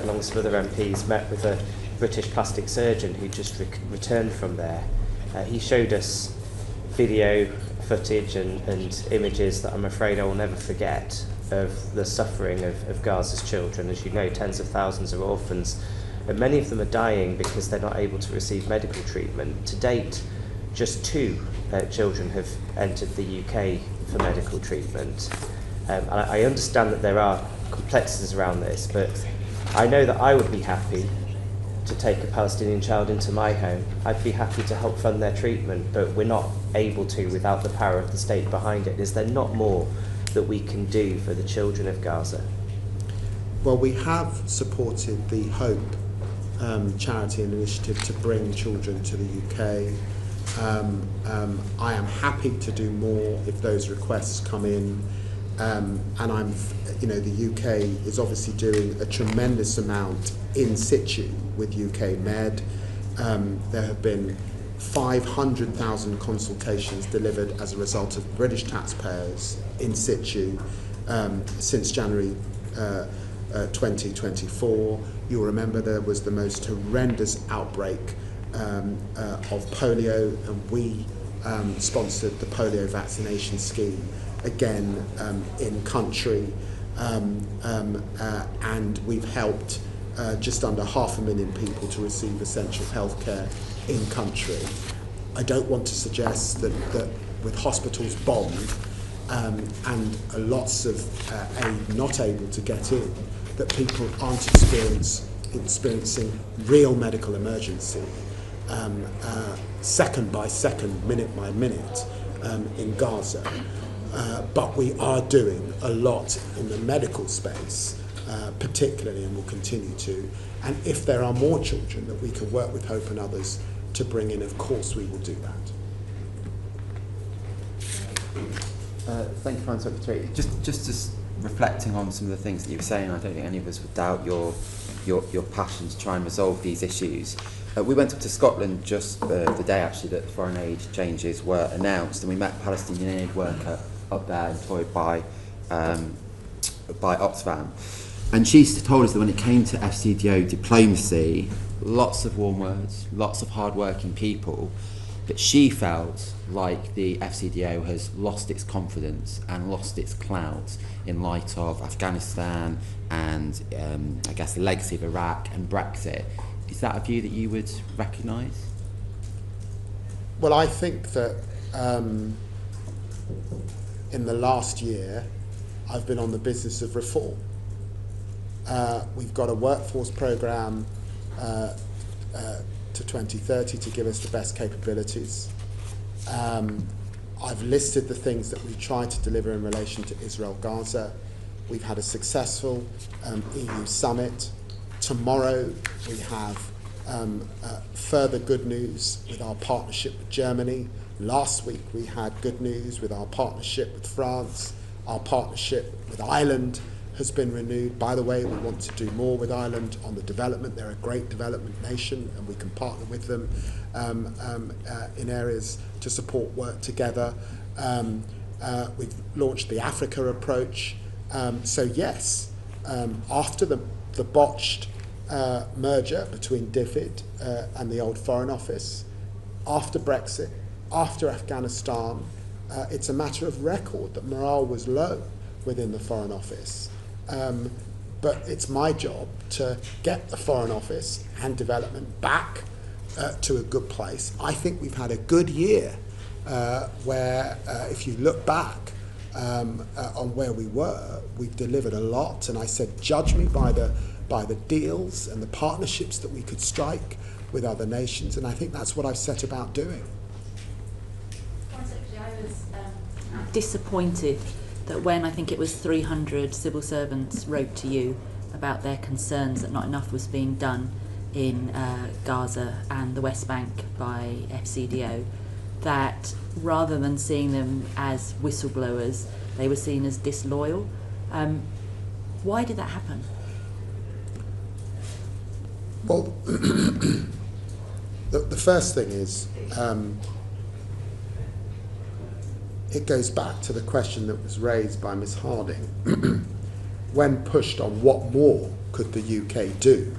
along with some other MPs, met with a British plastic surgeon who just returned from there. He showed us video footage and images that I'm afraid I will never forget of the suffering of Gaza's children. As you know, tens of thousands are orphans, and many of them are dying because they're not able to receive medical treatment. To date, just 2 children have entered the UK for medical treatment. And I understand that there are complexities around this, but I know that I would be happy to take a Palestinian child into my home. I'd be happy to help fund their treatment, but we're not able to without the power of the state behind it. Is there not more that we can do for the children of Gaza? Well, we have supported the Hope charity and initiative to bring children to the UK. I am happy to do more if those requests come in, and the UK is obviously doing a tremendous amount in situ with UK Med. There have been 500,000 consultations delivered as a result of British taxpayers in situ since January 2024. You'll remember there was the most horrendous outbreak of polio, and we sponsored the polio vaccination scheme again in country, and we've helped just under 500,000 people to receive essential healthcare in country. I don't want to suggest that with hospitals bombed and lots of aid not able to get in, that people aren't experiencing real medical emergency, second by second, minute by minute, in Gaza. But we are doing a lot in the medical space, particularly, and will continue to. And if there are more children that we can work with Hope and others to bring in, of course we will do that. Thank you, Foreign Secretary. Just reflecting on some of the things that you were saying, I don't think any of us would doubt your passion to try and resolve these issues. We went up to Scotland just the day actually that the foreign aid changes were announced, and we met a Palestinian aid worker up there employed by Oxfam. And she told us that when it came to FCDO diplomacy, lots of warm words, lots of hard-working people, but she felt like the FCDO has lost its confidence and lost its clout in light of Afghanistan and I guess the legacy of Iraq and Brexit. Is that a view that you would recognise? Well, I think that in the last year I've been on the business of reform. We've got a workforce programme to 2030 to give us the best capabilities. I've listed the things that we tried to deliver in relation to Israel-Gaza. We've had a successful EU summit. Tomorrow we have further good news with our partnership with Germany. Last week we had good news with our partnership with France. Our partnership with Ireland has been renewed. By the way, we want to do more with Ireland on the development. They're a great development nation and we can partner with them in areas to support work together. We've launched the Africa approach. So yes, after the botched merger between David and the old Foreign Office, after Brexit, after Afghanistan, it's a matter of record that morale was low within the Foreign Office. But it's my job to get the Foreign Office and development back to a good place. I think we've had a good year where if you look back on where we were, we've delivered a lot. And I said, judge me by the deals and the partnerships that we could strike with other nations. And I think that's what I've set about doing. I was disappointed that when I think it was 300 civil servants wrote to you about their concerns that not enough was being done in Gaza and the West Bank by FCDO, that rather than seeing them as whistleblowers, they were seen as disloyal. Why did that happen? Well, the first thing is, it goes back to the question that was raised by Ms Harding. When pushed on what more could the UK do,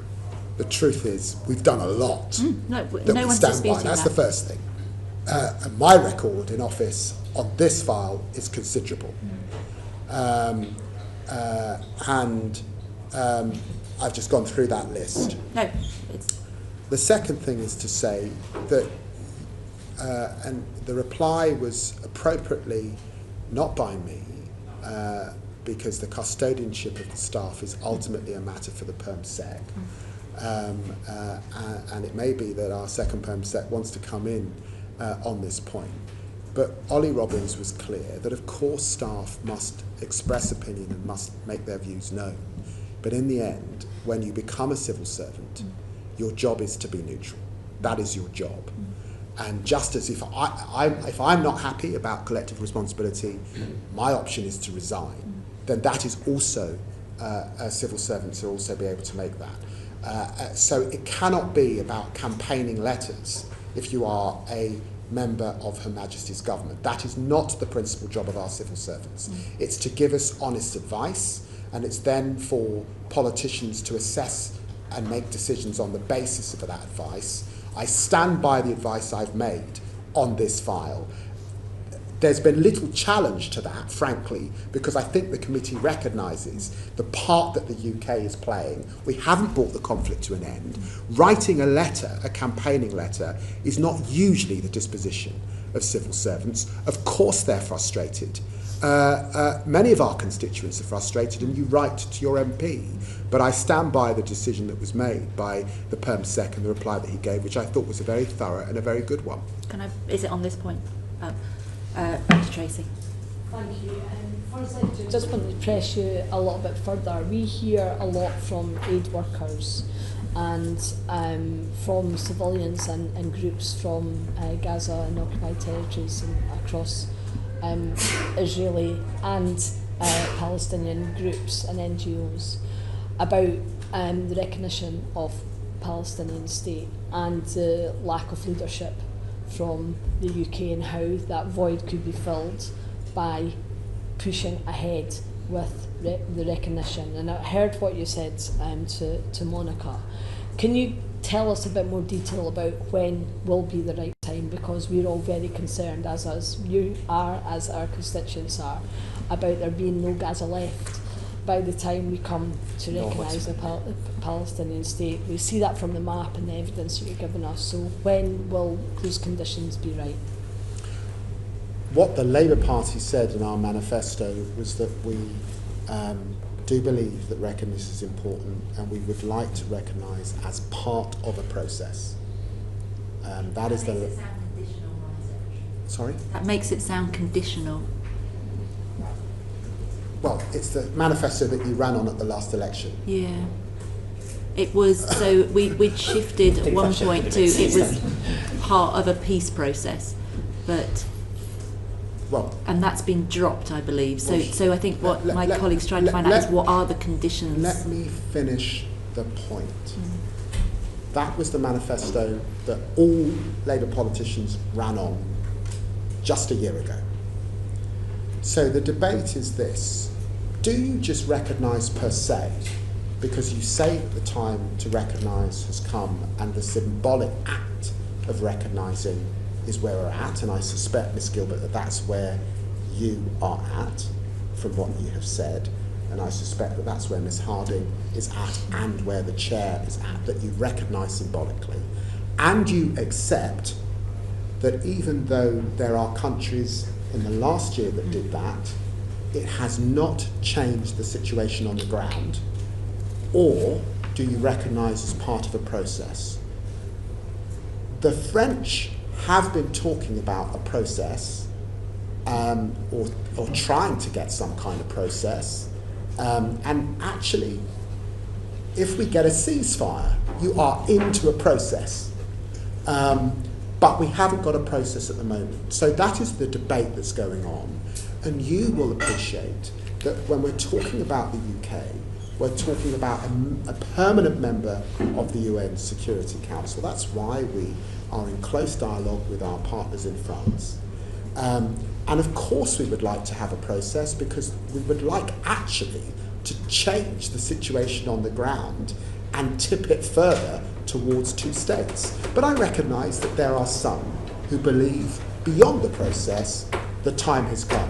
the truth is we've done a lot that we stand by. That's the first thing. And my record in office on this file is considerable. And I've just gone through that list. No, The second thing is to say that, and the reply was appropriately not by me, because the custodianship of the staff is ultimately a matter for the Perm Sec. And it may be that our second Perm Sec wants to come in on this point. But Ollie Robbins was clear that of course staff must express opinion and must make their views known. But in the end, when you become a civil servant, your job is to be neutral. That is your job. And just as if I'm not happy about collective responsibility, my option is to resign, then that is also civil servants will also be able to make that. So it cannot be about campaigning letters if you are a member of Her Majesty's government. That is not the principal job of our civil servants. It's to give us honest advice, and it's then for politicians to assess and make decisions on the basis of that advice. I stand by the advice I've made on this file. There's been little challenge to that, frankly, because I think the committee recognises the part that the UK is playing. We haven't brought the conflict to an end. Writing a letter, a campaigning letter, is not usually the disposition of civil servants. Of course they're frustrated. Many of our constituents are frustrated, and you write to your MP. But I stand by the decision that was made by the Perm Sec and the reply that he gave, which I thought was a very thorough and a very good one. Is it on this point? Back to Tracy. Thank you. First, I just want to press you a little bit further. We hear a lot from aid workers and from civilians and groups from Gaza and occupied territories and across Israeli and Palestinian groups and NGOs about the recognition of Palestinian state and the lack of leadership from the UK and how that void could be filled by pushing ahead with the recognition. And I heard what you said to Monica. Can you tell us a bit more detail about when will be the right time, because we're all very concerned, as you are, as our constituents are, about there being no Gaza left by the time we come to recognise a Palestinian state. We see that from the map and the evidence that you've given us. So when will those conditions be right? What the Labour Party said in our manifesto was that we do believe that recognition is important, and we would like to recognise as part of a process. That is the. Makes it sound conditional, Sorry? That makes it sound conditional. Well, it's the manifesto that you ran on at the last election. Yeah. It was, so we'd shifted at one point to, it was part of a peace process, but, and that's been dropped, I believe. So I think what my colleagues tried to find out is what are the conditions. Let me finish the point. That was the manifesto that all Labour politicians ran on just a year ago. So the debate is this: do you just recognise per se, because you say that the time to recognise has come and the symbolic act of recognising is where we're at, and I suspect, Ms Gilbert, that that's where you are at from what you have said, and I suspect that that's where Ms Harding is at and where the chair is at, that you recognise symbolically, and you accept that even though there are countries in the last year that did that, it has not changed the situation on the ground? Or do you recognise as part of a process? The French have been talking about a process, or trying to get some kind of process, and actually, if we get a ceasefire, you are into a process. But we haven't got a process at the moment. So that is the debate that's going on. And you will appreciate that when we're talking about the UK, we're talking about a permanent member of the UN Security Council. That's why we are in close dialogue with our partners in France. And of course we would like to have a process, because we would like actually to change the situation on the ground and tip it further towards two states. But I recognise that there are some who believe beyond the process the time has come.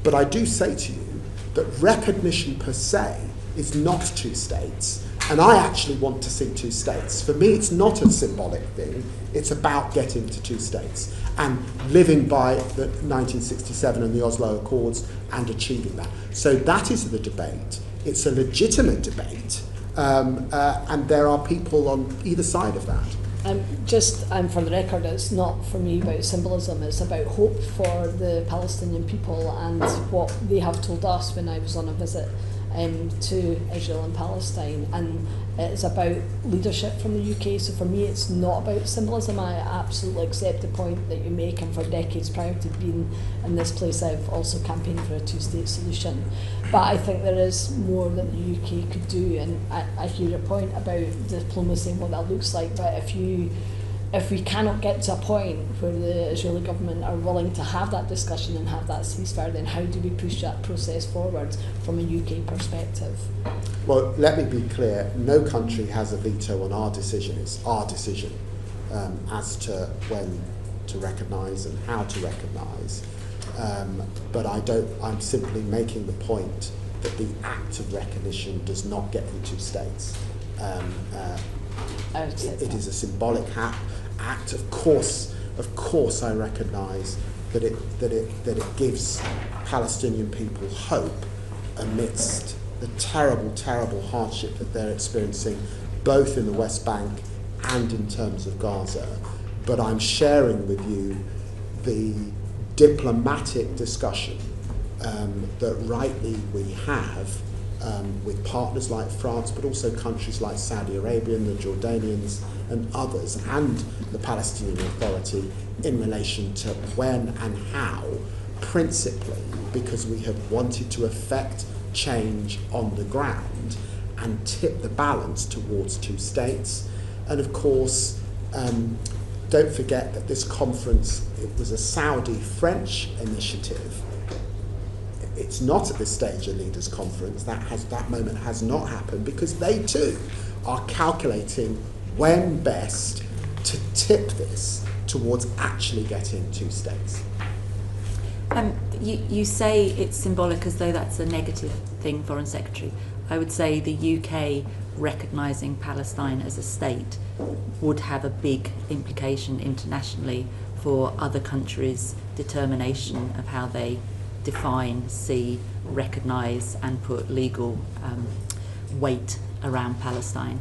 But I do say to you that recognition per se is not two states, and I actually want to see two states. For me, it's not a symbolic thing, it's about getting to two states and living by the 1967 and the Oslo Accords and achieving that. So that is the debate. It's a legitimate debate. And there are people on either side of that. Just for the record, it's not for me about symbolism, it's about hope for the Palestinian people and what they have told us when I was on a visit to Israel and Palestine, and it's about leadership from the UK. So for me, it's not about symbolism. I absolutely accept the point that you make, and for decades prior to being in this place, I've also campaigned for a two-state solution. But I think there is more that the UK could do, and I hear your point about diplomacy and what that looks like, but if we cannot get to a point where the Israeli government are willing to have that discussion and have that ceasefire, then how do we push that process forward from a UK perspective? Well, let me be clear, no country has a veto on our decision. It's our decision as to when to recognise and how to recognise. But I'm simply making the point that the act of recognition does not get you two states. It is a symbolic act. Of course, I recognise that it gives Palestinian people hope amidst the terrible, terrible hardship that they're experiencing, both in the West Bank and in terms of Gaza. But I'm sharing with you the diplomatic discussion that rightly we have with partners like France, but also countries like Saudi Arabia and the Jordanians and others, and the Palestinian Authority, in relation to when and how, principally because we have wanted to effect change on the ground and tip the balance towards two states. And of course, don't forget that this conference, it was a Saudi-French initiative. It's not at this stage a leaders' conference. That moment has not happened, because they too are calculating when best to tip this towards actually getting two states. You say it's symbolic as though that's a negative thing, Foreign Secretary. I would say the UK recognising Palestine as a state would have a big implication internationally for other countries' determination of how they define, see, recognise and put legal weight around Palestine.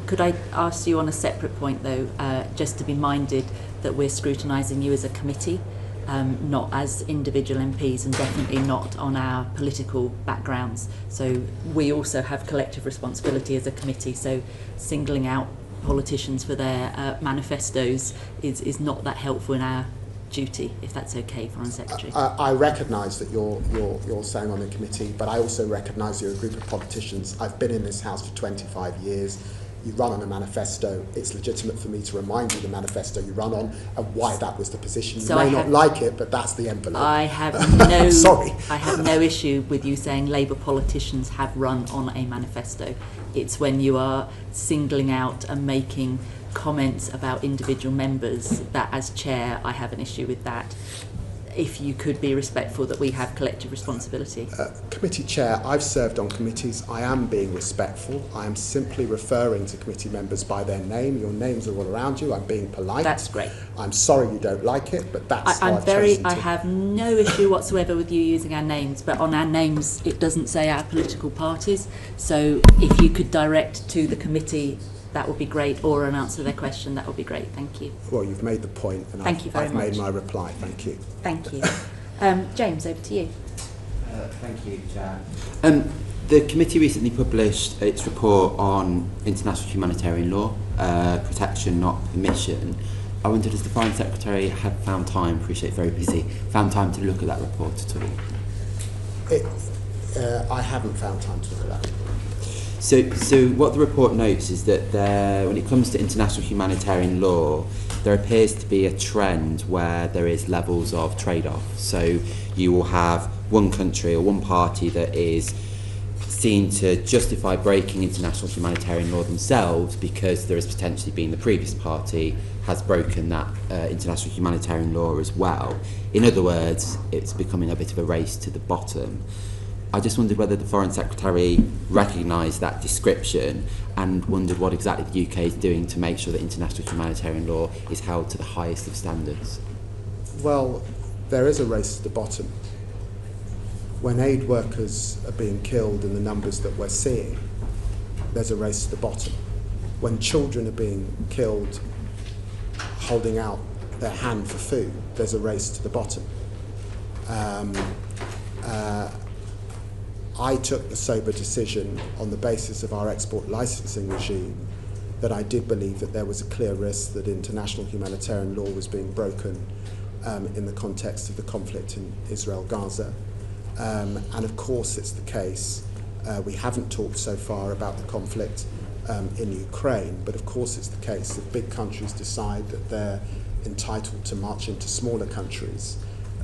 Could I ask you on a separate point though, just to be minded that we're scrutinising you as a committee, not as individual MPs, and definitely not on our political backgrounds. So we also have collective responsibility as a committee, so singling out politicians for their manifestos is not that helpful in our duty, if that's okay, Foreign Secretary. I recognise that you're saying on the committee, but I also recognise you're a group of politicians. I've been in this House for 25 years. You run on a manifesto. It's legitimate for me to remind you the manifesto you run on and why that was the position. You may not like it, but that's the envelope. I have no sorry. I have no issue with you saying Labour politicians have run on a manifesto. It's when you are singling out and making comments about individual members that, as chair, I have an issue with that. If you could be respectful that we have collective responsibility. Committee chair, I've served on committees. I am being respectful. I am simply referring to committee members by their name. Your names are all around you. I'm being polite. That's great. I'm sorry you don't like it, but that's how I've chosen to. I have no issue whatsoever with you using our names, but on our names it doesn't say our political parties. So if you could direct to the committee, that would be great, or an answer to their question, that would be great. Thank you. Well, you've made the point, and I've made my reply. Thank you. Thank you. James, over to you. Thank you, Chair. The committee recently published its report on international humanitarian law, protection, not permission. I wondered, has the Foreign Secretary had found time, appreciate very busy, found time to look at that report at all? I haven't found time to look at that report. So what the report notes is that when it comes to international humanitarian law, there appears to be a trend where there is levels of trade-off. So you will have one country or one party that is seen to justify breaking international humanitarian law themselves because there has potentially been the previous party has broken that international humanitarian law as well. In other words, it's becoming a bit of a race to the bottom. I just wondered whether the Foreign Secretary recognised that description and wondered what exactly the UK is doing to make sure that international humanitarian law is held to the highest of standards. Well, there is a race to the bottom. When aid workers are being killed in the numbers that we're seeing, there's a race to the bottom. When children are being killed holding out their hand for food, there's a race to the bottom. I took the sober decision on the basis of our export licensing regime that I did believe that there was a clear risk that international humanitarian law was being broken in the context of the conflict in Israel-Gaza. And of course it's the case, we haven't talked so far about the conflict in Ukraine, but of course it's the case that big countries decide that they're entitled to march into smaller countries,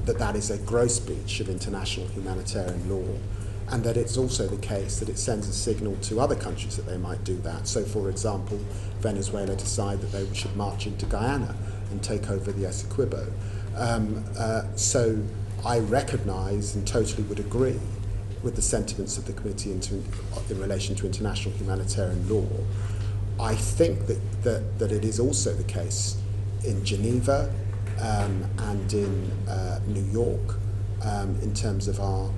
that is a gross breach of international humanitarian law. And that it's also the case that it sends a signal to other countries that they might do that. So, for example, Venezuela decide that they should march into Guyana. and take over the Essequibo. So I recognise and totally would agree with the sentiments of the committee in relation to international humanitarian law. I think that it is also the case in Geneva and in New York in terms of our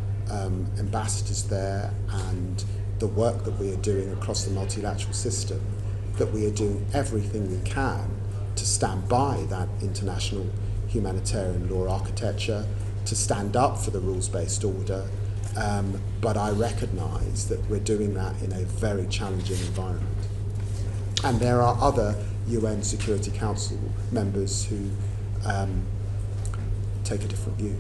ambassadors there and the work that we are doing across the multilateral system, that we are doing everything we can to stand by that international humanitarian law architecture, to stand up for the rules-based order, but I recognise that we're doing that in a very challenging environment. And there are other UN Security Council members who take a different view.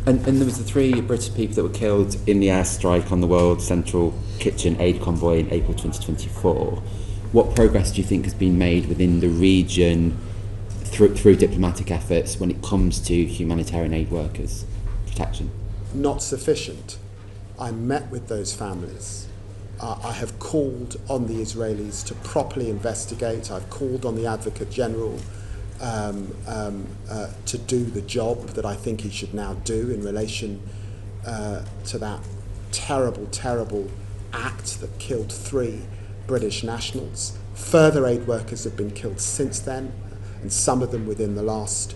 And there was the 3 British people that were killed in the airstrike on the World Central Kitchen aid convoy in April 2024. What progress do you think has been made within the region through diplomatic efforts when it comes to humanitarian aid workers' protection? Not sufficient. I met with those families. I have called on the Israelis to properly investigate. I've called on the Advocate General to do the job that I think he should now do in relation to that terrible, terrible act that killed 3 British nationals. Further aid workers have been killed since then, and some of them within the last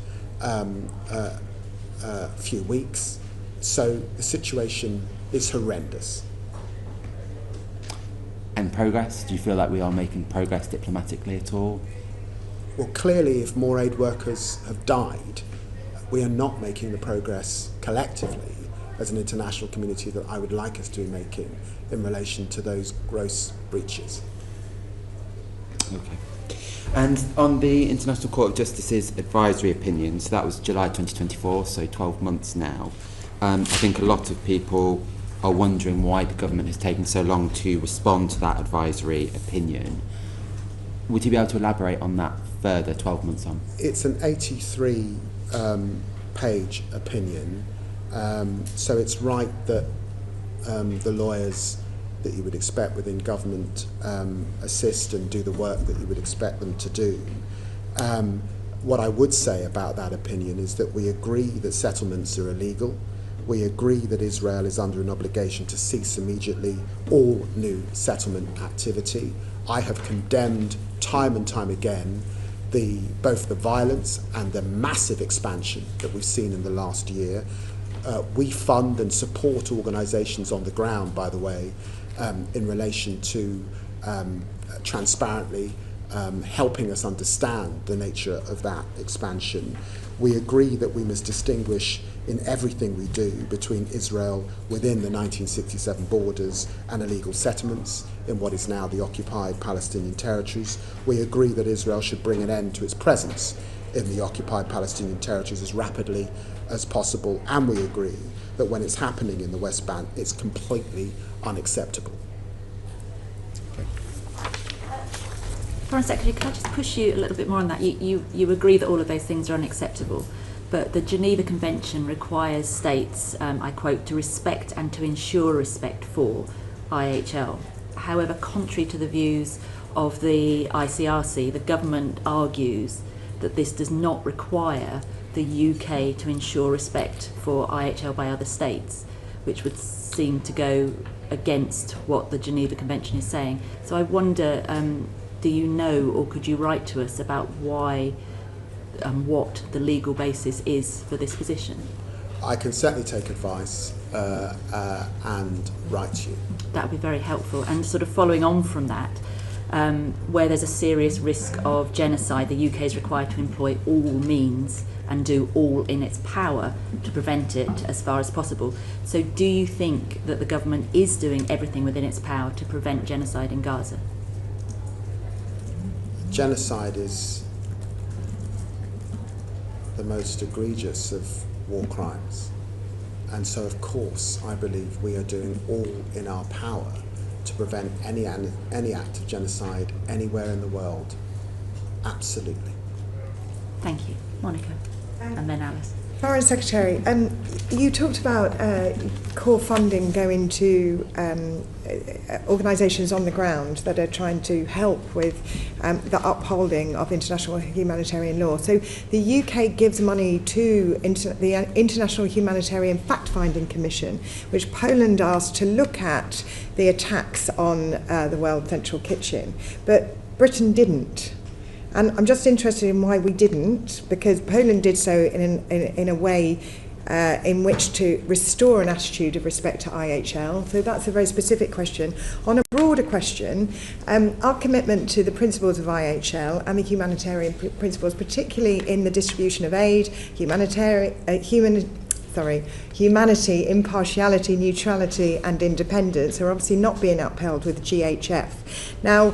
few weeks. So the situation is horrendous. And progress? Do you feel like we are making progress diplomatically at all? Well, clearly, if more aid workers have died, we are not making the progress collectively as an international community that I would like us to be making in relation to those gross breaches. Okay. And on the International Court of Justice's advisory opinion, so that was July 2024, so 12 months now, I think a lot of people are wondering why the government has taken so long to respond to that advisory opinion. Would you be able to elaborate on that further 12 months on? It's an 83 page opinion, so it's right that the lawyers that you would expect within government assist and do the work that you would expect them to do. What I would say about that opinion is that we agree that settlements are illegal. We agree that Israel is under an obligation to cease immediately all new settlement activity. I have condemned time and time again both the violence and the massive expansion that we've seen in the last year. We fund and support organisations on the ground, by the way, in relation to transparently helping us understand the nature of that expansion. We agree that we must distinguish in everything we do between Israel within the 1967 borders and illegal settlements in what is now the occupied Palestinian territories. We agree that Israel should bring an end to its presence in the occupied Palestinian territories as rapidly as possible, and we agree that when it's happening in the West Bank, it's completely unacceptable. Foreign Secretary, can I just push you a little bit more on that? You agree that all of those things are unacceptable, but the Geneva Convention requires states, I quote, to respect and to ensure respect for IHL. However, contrary to the views of the ICRC, the government argues that this does not require the UK to ensure respect for IHL by other states, which would seem to go against what the Geneva Convention is saying. So I wonder, do you know, or could you write to us about why what the legal basis is for this position? I can certainly take advice and write to you. That would be very helpful. And sort of following on from that, where there's a serious risk of genocide, the UK is required to employ all means and do all in its power to prevent it as far as possible. So do you think that the government is doing everything within its power to prevent genocide in Gaza? Genocide is the most egregious of war crimes. And so, of course, I believe we are doing all in our power to prevent any act of genocide anywhere in the world. Absolutely. Thank you. Monica. And then Alice. Foreign Secretary, you talked about core funding going to organisations on the ground that are trying to help with the upholding of international humanitarian law. So the UK gives money to the International Humanitarian Fact-Finding Commission, which Poland asked to look at the attacks on the World Central Kitchen, but Britain didn't. And I'm just interested in why we didn't, because Poland did so in a way in which to restore an attitude of respect to IHL. So that's a very specific question. On a broader question, our commitment to the principles of IHL and the humanitarian principles, particularly in the distribution of aid, humanity, impartiality, neutrality and independence, are obviously not being upheld with GHF. Now,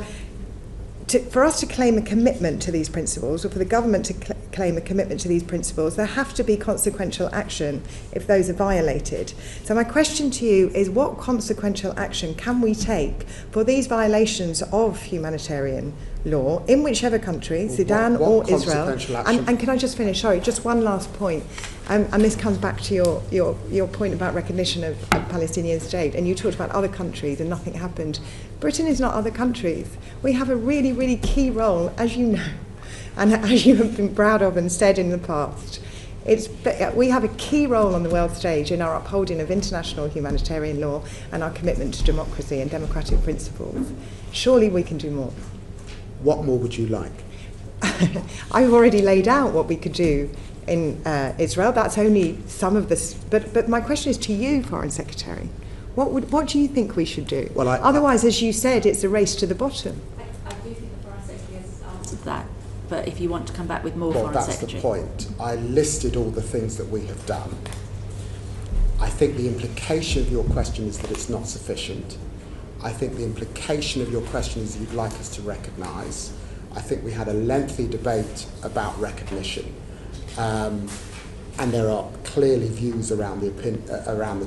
for us to claim a commitment to these principles, or for the government to claim a commitment to these principles, there have to be consequential action if those are violated. So my question to you is, what consequential action can we take for these violations of humanitarian law in whichever country, Sudan or Israel? And can I just finish? Sorry, just one last point. And this comes back to your point about recognition of a Palestinian state. And you talked about other countries and nothing happened. Britain is not other countries. We have a really, really key role, as you know, and as you have been proud of and said in the past. We have a key role on the world stage in our upholding of international humanitarian law and our commitment to democracy and democratic principles. Surely we can do more. What more would you like? I've already laid out what we could do in Israel. That's only some of this. But my question is to you, Foreign Secretary. What do you think we should do? Well, otherwise, as you said, it's a race to the bottom. I do think the Foreign Secretary has answered that. But if you want to come back with more, Foreign Secretary. Well, that's the point. I listed all the things that we have done. I think the implication of your question is that it's not sufficient. I think the implication of your question is you'd like us to recognise. I think we had a lengthy debate about recognition. And there are clearly views around the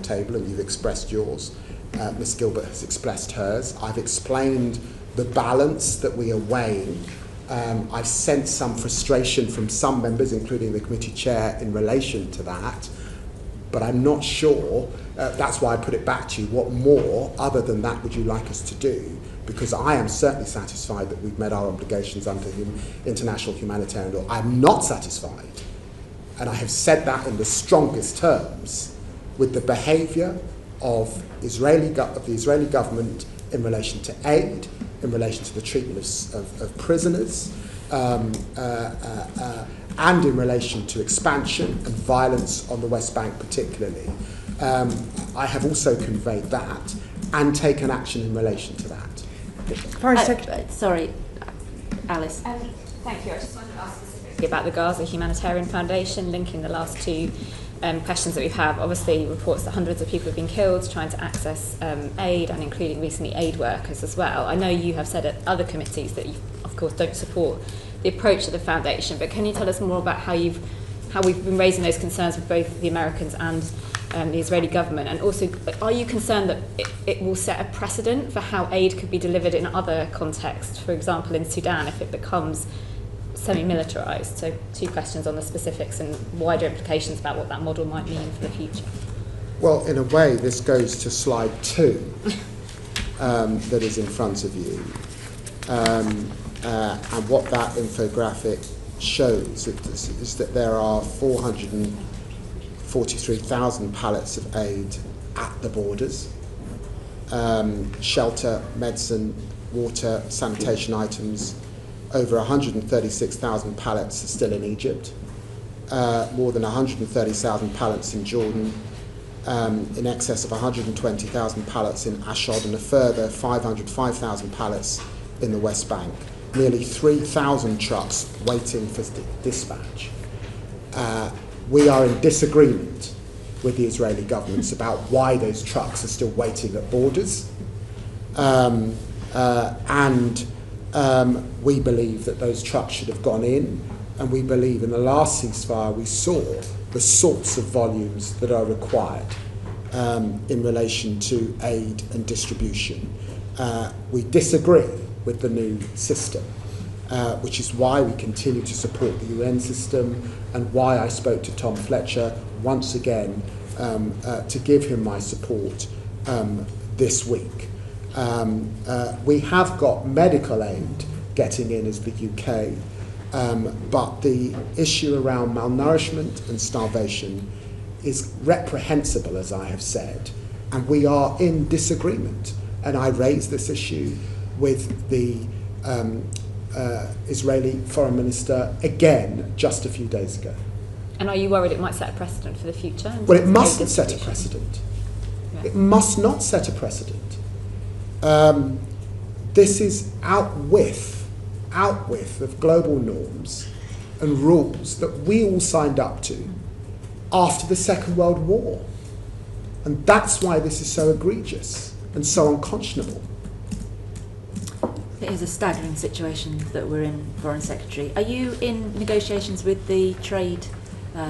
table, and you've expressed yours. Ms Gilbert has expressed hers. I've explained the balance that we are weighing. I've sensed some frustration from some members, including the committee chair, in relation to that. But I'm not sure, that's why I put it back to you, what more, other than that, would you like us to do? Because I am certainly satisfied that we've met our obligations under international humanitarian law. I'm not satisfied, and I have said that in the strongest terms, with the behaviour of the Israeli government in relation to aid, in relation to the treatment of prisoners, and in relation to expansion and violence on the West Bank particularly. I have also conveyed that and taken action in relation to that. Sorry, Alice. Thank you. I just wanted to ask specifically about the Gaza Humanitarian Foundation, linking the last two questions that we have. Obviously, reports that hundreds of people have been killed trying to access aid, and including recently aid workers as well. I know you have said at other committees that you, of course, don't support the approach of the foundation, but can you tell us more about how we've been raising those concerns with both the Americans and the Israeli government? And also, are you concerned that it will set a precedent for how aid could be delivered in other contexts, for example in Sudan, if it becomes semi-militarised? So 2 questions on the specifics and wider implications about what that model might mean for the future. Well, in a way, this goes to slide 2 that is in front of you. And what that infographic shows is that there are 443,000 pallets of aid at the borders. Shelter, medicine, water, sanitation items. Over 136,000 pallets are still in Egypt. More than 130,000 pallets in Jordan. In excess of 120,000 pallets in Ashdod, and a further 505,000 pallets in the West Bank. Nearly 3,000 trucks waiting for dispatch. We are in disagreement with the Israeli governments about why those trucks are still waiting at borders. We believe that those trucks should have gone in, and we believe in the last ceasefire we saw the sorts of volumes that are required in relation to aid and distribution. We disagree with the new system. which is why we continue to support the UN system and why I spoke to Tom Fletcher once again to give him my support this week. We have got medical aid getting in as the UK, but the issue around malnourishment and starvation is reprehensible, as I have said, and we are in disagreement. And I raised this issue with the Israeli Foreign Minister again just a few days ago. And are you worried it might set a precedent for the future? Well, it mustn't set a precedent. Yeah. It must not set a precedent. This is outwith of global norms and rules that we all signed up to after the Second World War. And that's why this is so egregious and so unconscionable. It is a staggering situation that we're in, Foreign Secretary. Are you in negotiations with the Trade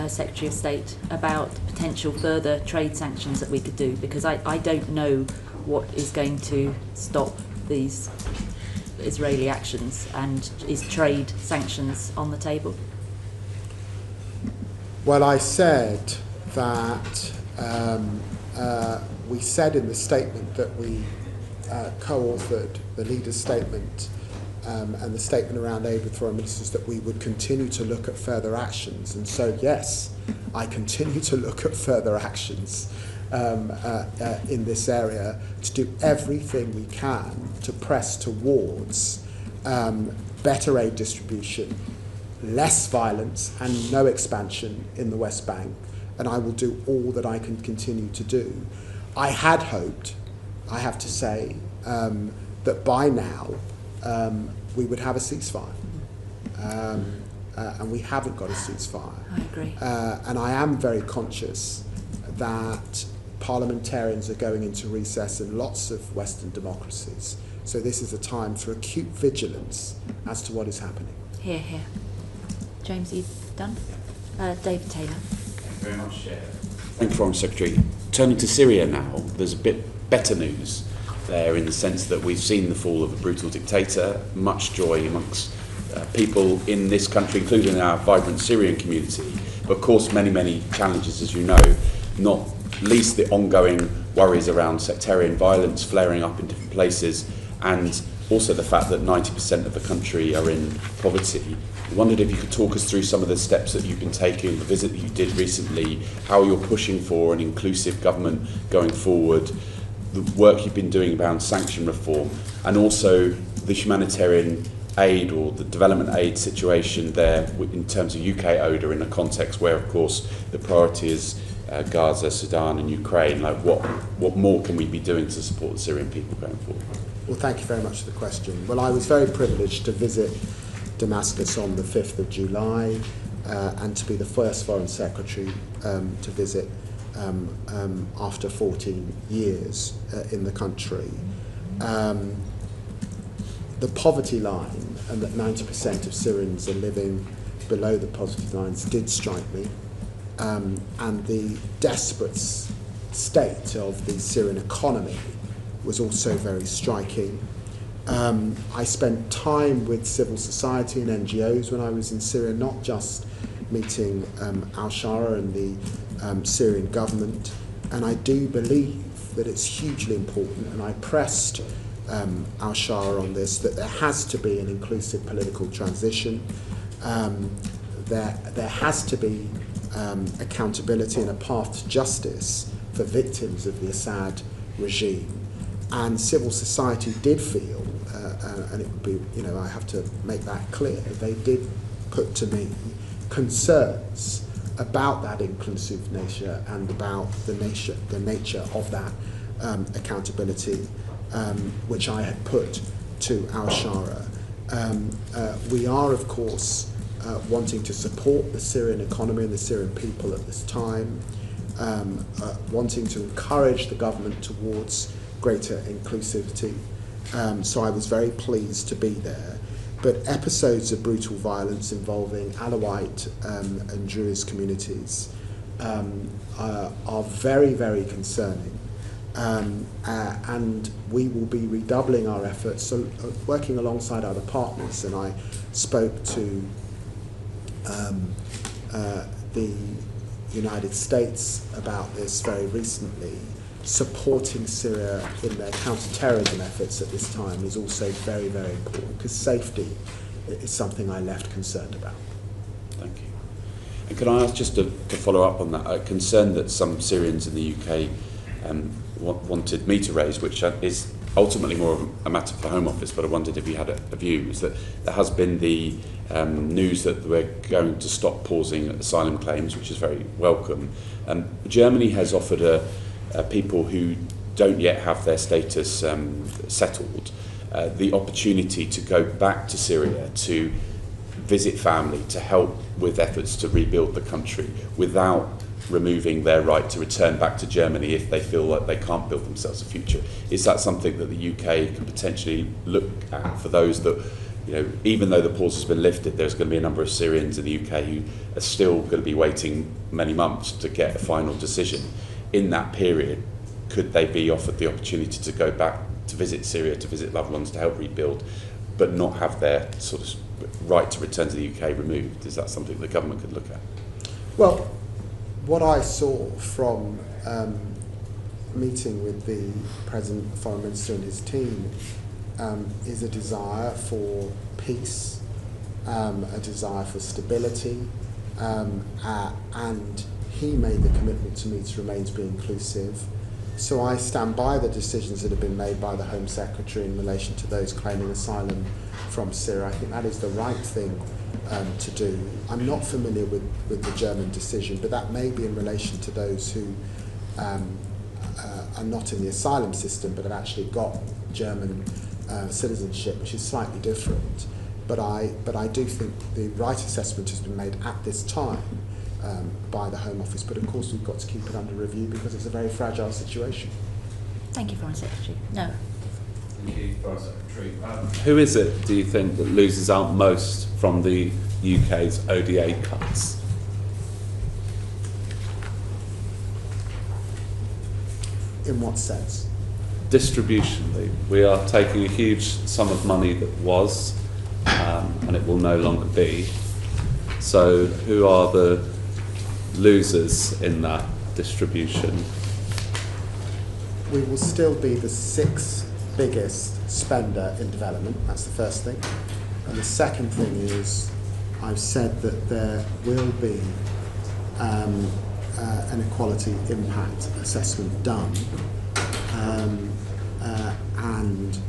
Secretary of State about potential further trade sanctions that we could do? Because I don't know what is going to stop these Israeli actions, and is trade sanctions on the table? Well, I said that we said in the statement that we co-authored, the leader's statement and the statement around aid with foreign ministers, that we would continue to look at further actions. And so, yes, I continue to look at further actions in this area to do everything we can to press towards better aid distribution, less violence and no expansion in the West Bank, and I will do all that I can continue to do. I had hoped, I have to say, that by now we would have a ceasefire. And we haven't got a ceasefire. I agree. And I am very conscious that parliamentarians are going into recess in lots of Western democracies. So this is a time for acute vigilance as to what is happening. Here, here. James, you done? David Taylor. Thank you very much, Chair. Thank you, Foreign Secretary. Turning to Syria now, there's a bit better news there in the sense that we've seen the fall of a brutal dictator, much joy amongst people in this country, including our vibrant Syrian community. But of course, many, many challenges, as you know, not least the ongoing worries around sectarian violence flaring up in different places, and also the fact that 90% of the country are in poverty. I wondered if you could talk us through some of the steps that you've been taking, the visit that you did recently, how you're pushing for an inclusive government going forward, the work you've been doing around sanction reform, and also the humanitarian aid or the development aid situation there in terms of UK ODA in a context where, of course, the priority is Gaza, Sudan and Ukraine. Like what more can we be doing to support the Syrian people going forward? Well, thank you very much for the question. Well, I was very privileged to visit Damascus on the 5th of July and to be the first Foreign Secretary to visit after 14 years in the country. The poverty line, and that 90% of Syrians are living below the poverty lines, did strike me. And the desperate state of the Syrian economy was also very striking. I spent time with civil society and NGOs when I was in Syria, not just meeting al-Shara and the Syrian government, and I do believe that it's hugely important, and I pressed al-Shara on this, that there has to be an inclusive political transition. There has to be accountability and a path to justice for victims of the Assad regime. And civil society did feel, and it would be, I have to make that clear, they did put to me concerns about that inclusive nature and about the nature of that accountability, which I had put to al-Shara. We are, of course, wanting to support the Syrian economy and the Syrian people at this time, wanting to encourage the government towards greater inclusivity. So I was very pleased to be there. But episodes of brutal violence involving Alawite and Druze communities are very, very concerning. and we will be redoubling our efforts, so working alongside other partners. And I spoke to the United States about this very recently. Supporting Syria in their counter-terrorism efforts at this time is also very, very important, because safety is something I left concerned about. Thank you. And can I ask, just to follow up on that, a concern that some Syrians in the UK wanted me to raise, which is ultimately more of a matter for the Home Office, but I wondered if you had a view, is that there has been the news that we're going to stop pausing asylum claims, which is very welcome. Germany has offered people who don't yet have their status settled the opportunity to go back to Syria to visit family, to help with efforts to rebuild the country without removing their right to return back to Germany if they feel like they can't build themselves a future. Is that something that the UK can potentially look at for those that, you know, even though the pause has been lifted, there's going to be a number of Syrians in the UK who are still going to be waiting many months to get a final decision? In that period, could they be offered the opportunity to go back to visit Syria, to visit loved ones, to help rebuild, but not have their sort of right to return to the UK removed? Is that something the government could look at? Well, what I saw from meeting with the President, the Foreign Minister and his team is a desire for peace, a desire for stability, and he made the commitment to me to remain to be inclusive. So I stand by the decisions that have been made by the Home Secretary in relation to those claiming asylum from Syria. I think that is the right thing to do. I'm not familiar with the German decision, but that may be in relation to those who are not in the asylum system but have actually got German citizenship, which is slightly different. But I do think the right assessment has been made at this time by the Home Office, but of course we've got to keep it under review because it's a very fragile situation. Thank you, Foreign Secretary. No. Thank you, Foreign Secretary. Who is it, do you think, that loses out most from the UK's ODA cuts? In what sense? Distributionally. We are taking a huge sum of money that was, and it will no longer be. So who are the losers in that distribution? We will still be the 6th biggest spender in development. That's the first thing. And the second thing is, I've said that there will be an equality impact assessment done, and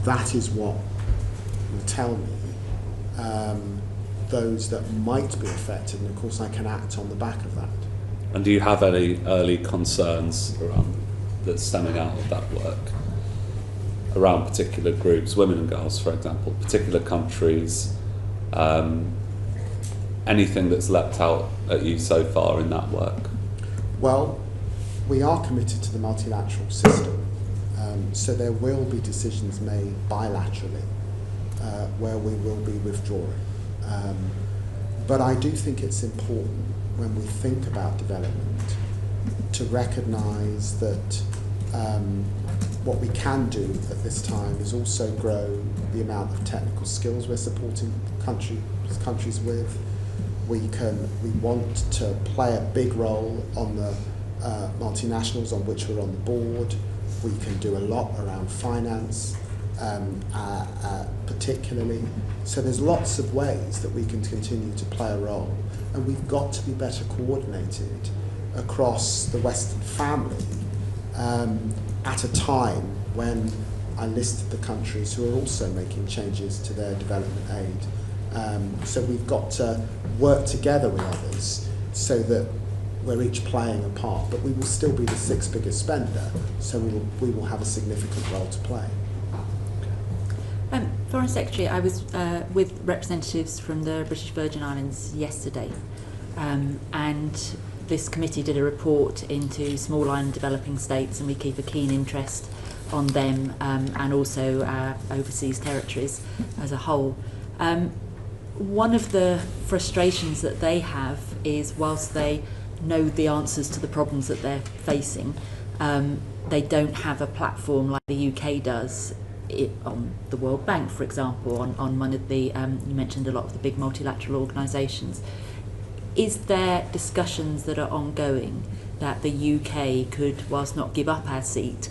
that is what will tell me those that might be affected, and of course I can act on the back of that. And do you have any early concerns around that's stemming out of that work? Around particular groups, women and girls, for example, particular countries, anything that's leapt out at you so far in that work? Well, we are committed to the multilateral system, so there will be decisions made bilaterally where we will be withdrawing. But I do think it's important when we think about development to recognise that what we can do at this time is also grow the amount of technical skills we're supporting countries with. We want to play a big role on the multinationals on which we're on the board. We can do a lot around finance, particularly. So there's lots of ways that we can continue to play a role, and we've got to be better coordinated across the Western family at a time when I listed the countries who are also making changes to their development aid. So we've got to work together with others so that we're each playing a part, but we will still be the 6th biggest spender, so we will have a significant role to play. Foreign Secretary, I was with representatives from the British Virgin Islands yesterday, and this committee did a report into small island developing states, and we keep a keen interest on them and also our overseas territories as a whole. One of the frustrations that they have is, whilst they know the answers to the problems that they're facing, They don't have a platform like the UK does on the World Bank, for example, on one of the, you mentioned a lot of the big multilateral organisations. Is there discussions that are ongoing that the UK could, whilst not give up our seat,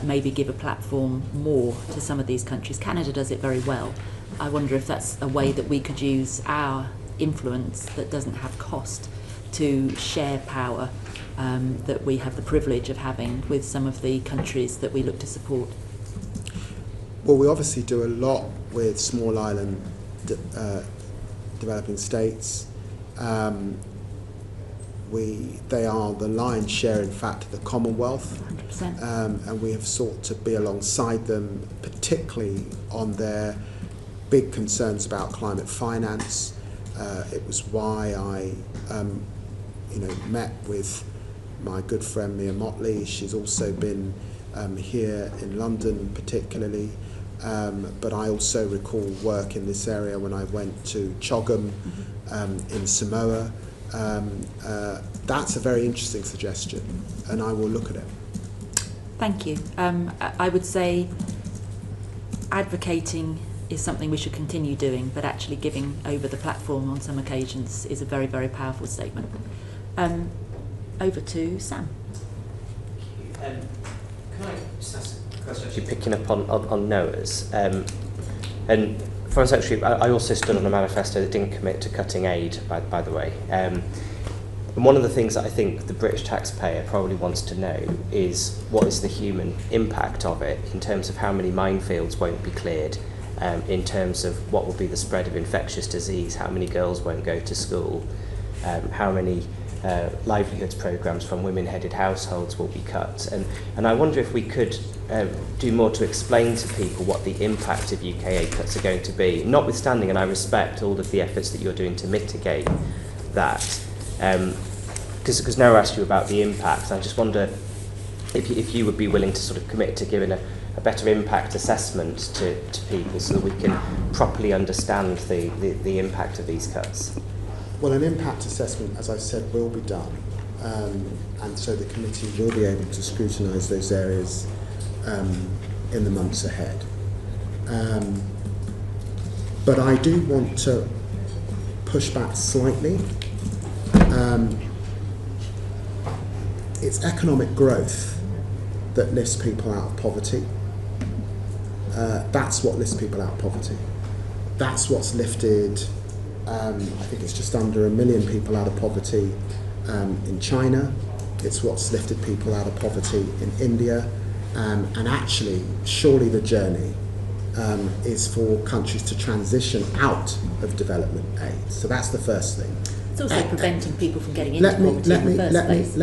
maybe give a platform more to some of these countries? Canada does it very well. I wonder if that's a way that we could use our influence that doesn't have cost to share power that we have the privilege of having with some of the countries that we look to support. Well, we obviously do a lot with small island developing states. They are the lion's share, in fact, of the Commonwealth. 100%. And we have sought to be alongside them, particularly on their big concerns about climate finance. It was why I met with my good friend Mia Motley. She's also been here in London particularly, but I also recall work in this area when I went to Chogam in Samoa. That's a very interesting suggestion, and I will look at it. Thank you. I would say advocating is something we should continue doing, but actually giving over the platform on some occasions is a very, very powerful statement. Over to Sam. Can I just ask a question, actually picking up on Noah's? And Foreign Secretary, I also stood on a manifesto that didn't commit to cutting aid, by the way. And one of the things that I think the British taxpayer probably wants to know is what is the human impact of it in terms of how many minefields won't be cleared, in terms of what will be the spread of infectious disease, how many girls won't go to school, how many livelihoods programmes from women-headed households will be cut. And I wonder if we could do more to explain to people what the impact of UK aid cuts are going to be, notwithstanding, and I respect all of the efforts that you're doing to mitigate that. Because Noah asked you about the impact, I just wonder if you would be willing to sort of commit to giving a better impact assessment to people so that we can properly understand the impact of these cuts. Well, an impact assessment, as I said, will be done, and so the committee will be able to scrutinise those areas in the months ahead. But I do want to push back slightly. It's economic growth that lifts people out of poverty. That's what lifts people out of poverty. That's what's lifted, I think it's just under 1 million people out of poverty in China. It's what's lifted people out of poverty in India. And actually, surely the journey is for countries to transition out of development aid. So that's the first thing. It's also preventing people from getting into poverty in the first place.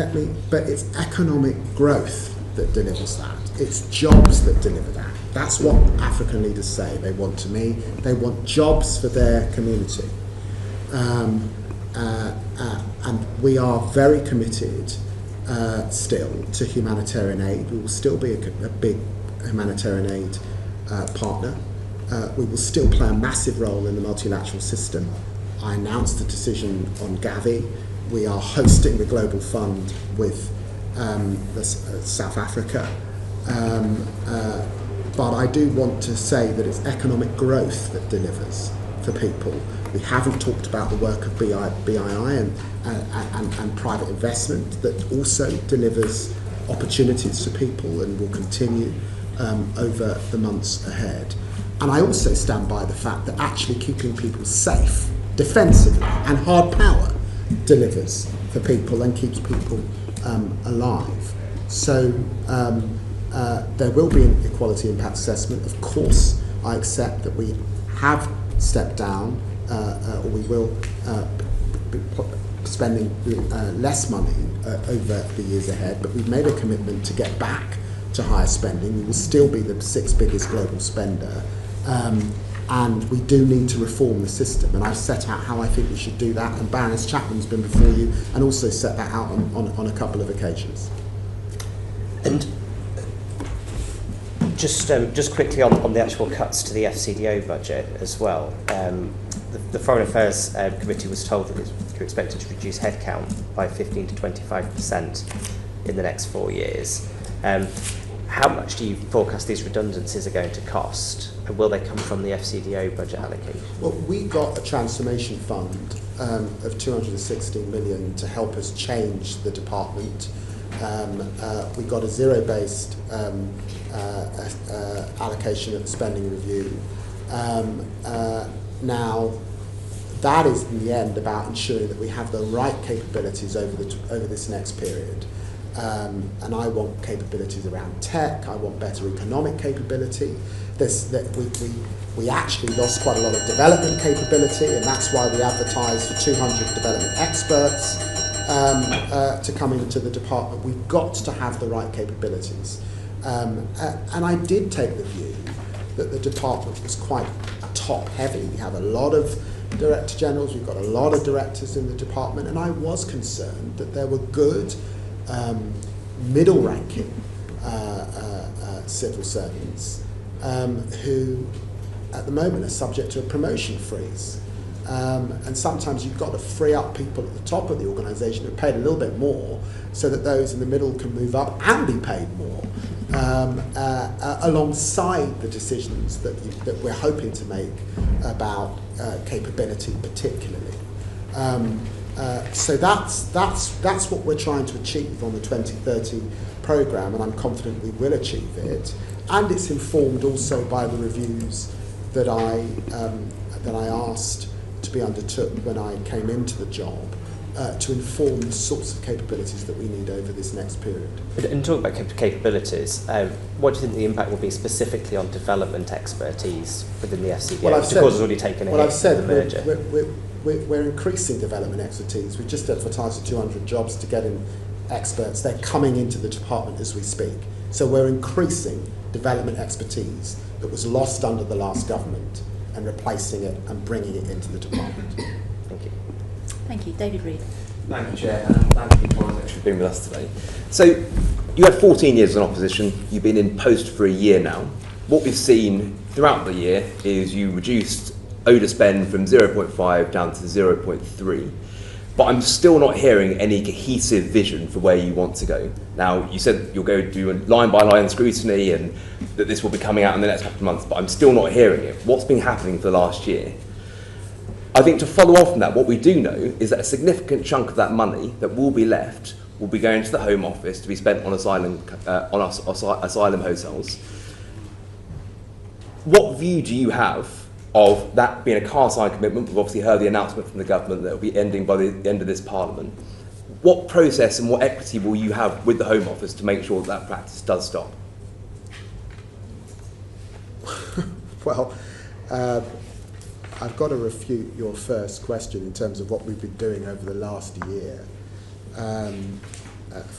But it's economic growth that delivers that. It's jobs that deliver that. That's what African leaders say they want to me. They want jobs for their community. And we are very committed still to humanitarian aid. We will still be a big humanitarian aid partner. We will still play a massive role in the multilateral system. I announced the decision on Gavi. We are hosting the Global Fund with South Africa. But I do want to say that it's economic growth that delivers for people. We haven't talked about the work of BII and private investment that also delivers opportunities for people and will continue over the months ahead. And I also stand by the fact that actually keeping people safe, defensively, and hard power delivers for people and keeps people alive. So there will be an equality impact assessment. Of course, I accept that we have stepped down, or we will be spending less money over the years ahead, but we've made a commitment to get back to higher spending. We will still be the 6th biggest global spender, and we do need to reform the system, and I've set out how I think we should do that, and Baroness Chapman's been before you and also set that out on a couple of occasions. And just quickly on the actual cuts to the FCDO budget as well. The Foreign Affairs Committee was told that you're expected to reduce headcount by 15 to 25% in the next 4 years. How much do you forecast these redundancies are going to cost? And will they come from the FCDO budget allocation? Well, we got a transformation fund of 216 million to help us change the department. We got a zero-based allocation at the spending review. Now, that is in the end about ensuring that we have the right capabilities over this next period. And I want capabilities around tech. I want better economic capability. We actually lost quite a lot of development capability, and that's why we advertised for 200 development experts to come into the department. We've got to have the right capabilities. And I did take the view that the department was quite top-heavy. We have a lot of Director Generals, we've got a lot of directors in the department, and I was concerned that there were good middle-ranking civil servants who, at the moment, are subject to a promotion freeze. And sometimes you've got to free up people at the top of the organisation who are paid a little bit more so that those in the middle can move up and be paid more alongside the decisions that we're hoping to make about capability particularly. So that's what we're trying to achieve on the 2030 programme, and I'm confident we will achieve it. And it's informed also by the reviews that I asked to be undertook when I came into the job to inform the sorts of capabilities that we need over this next period. And talking about capabilities, what do you think the impact will be specifically on development expertise within the FCDO? Well, Because it's already taken a hit in the merger. We're increasing development expertise. We've just advertised for 200 jobs to get in experts. They're coming into the department as we speak. So we're increasing development expertise that was lost under the last government and replacing it and bringing it into the department. Thank you. Thank you. David Reid. Thank you, Chair, and thank you, Foreign Secretary, for being with us today. So, you had 14 years in opposition. You've been in post for a year now. What we've seen throughout the year is you reduced ODA spend from 0.5 down to 0.3. But I'm still not hearing any cohesive vision for where you want to go. Now, you said you'll go do a line-by-line scrutiny and that this will be coming out in the next couple of months, but I'm still not hearing it. What's been happening for the last year? I think to follow on from that, what we do know is that a significant chunk of that money that will be left will be going to the Home Office to be spent on asylum hotels. What view do you have of that being a car-side commitment? We've obviously heard the announcement from the government that it will be ending by the end of this Parliament. What process and what equity will you have with the Home Office to make sure that practice does stop? Well, I've got to refute your first question in terms of what we've been doing over the last year.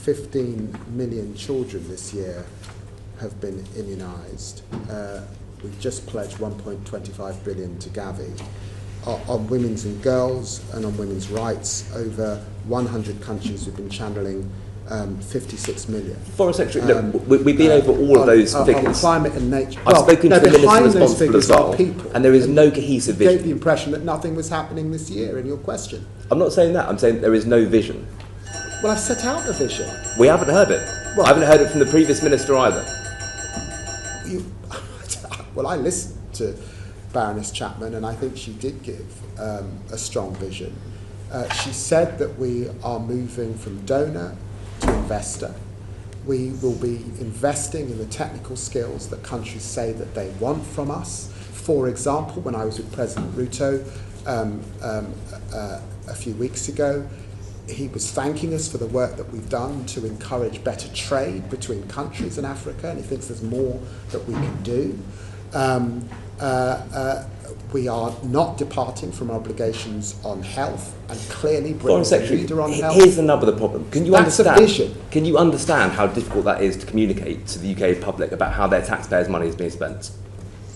15 million children this year have been immunised. We've just pledged 1.25 billion to Gavi. On women's and girls and on women's rights, over 100 countries have been channelling 56 million. Foreign Secretary, look, we've been over all of those figures. On climate and nature. I've spoken to the Minister behind those responsible as figures are well, people. and there is no cohesive You gave vision. the impression that nothing was happening this year in your question. I'm not saying that, I'm saying there is no vision. Well, I've set out a vision. We haven't heard it. Well, I haven't heard it from the previous minister either. Well, I listened to Baroness Chapman, and I think she did give a strong vision. She said that we are moving from donor to investor. We will be investing in the technical skills that countries say that they want from us. For example, when I was with President Ruto a few weeks ago, he was thanking us for the work that we've done to encourage better trade between countries in Africa, and he thinks there's more that we can do. We are not departing from obligations on health, and clearly bringing the leader on health. Here's another problem. Can you That's understand? a vision. Can you understand how difficult that is to communicate to the UK public about how their taxpayers' money is being spent?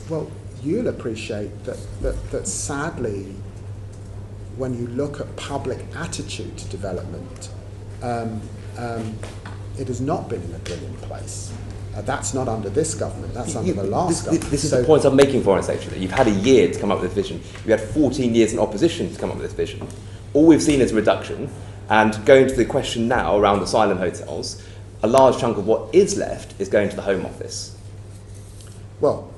Well, you'll appreciate that sadly, when you look at public attitude to development, it has not been in a brilliant place. That's not under this government, that's under the last government. This is the point I'm making, Foreign Secretary. You've had a year to come up with this vision. You had 14 years in opposition to come up with this vision. All we've seen is a reduction. And going to the question now around asylum hotels, a large chunk of what is left is going to the Home Office. Well,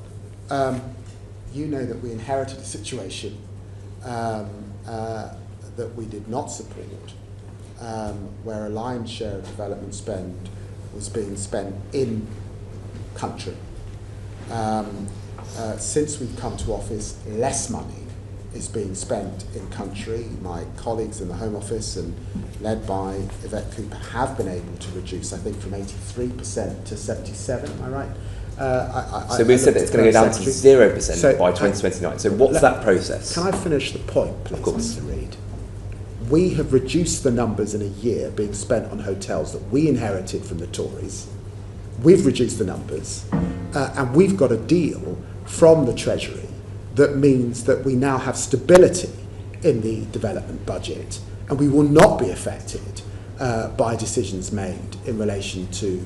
you know that we inherited a situation that we did not support, where a lion's share of development spend was being spent in country. Since we've come to office, less money is being spent in country. My colleagues in the Home Office and led by Yvette Cooper have been able to reduce, I think, from 83% to 77%, am I right? So we said that it's going to go down to 0% by 2029. So what's that process? Can I finish the point, please, of course. Mr. Reid? We have reduced the numbers in a year being spent on hotels that we inherited from the Tories. We've reduced the numbers, and we've got a deal from the Treasury that means that we now have stability in the development budget, and we will not be affected by decisions made in relation to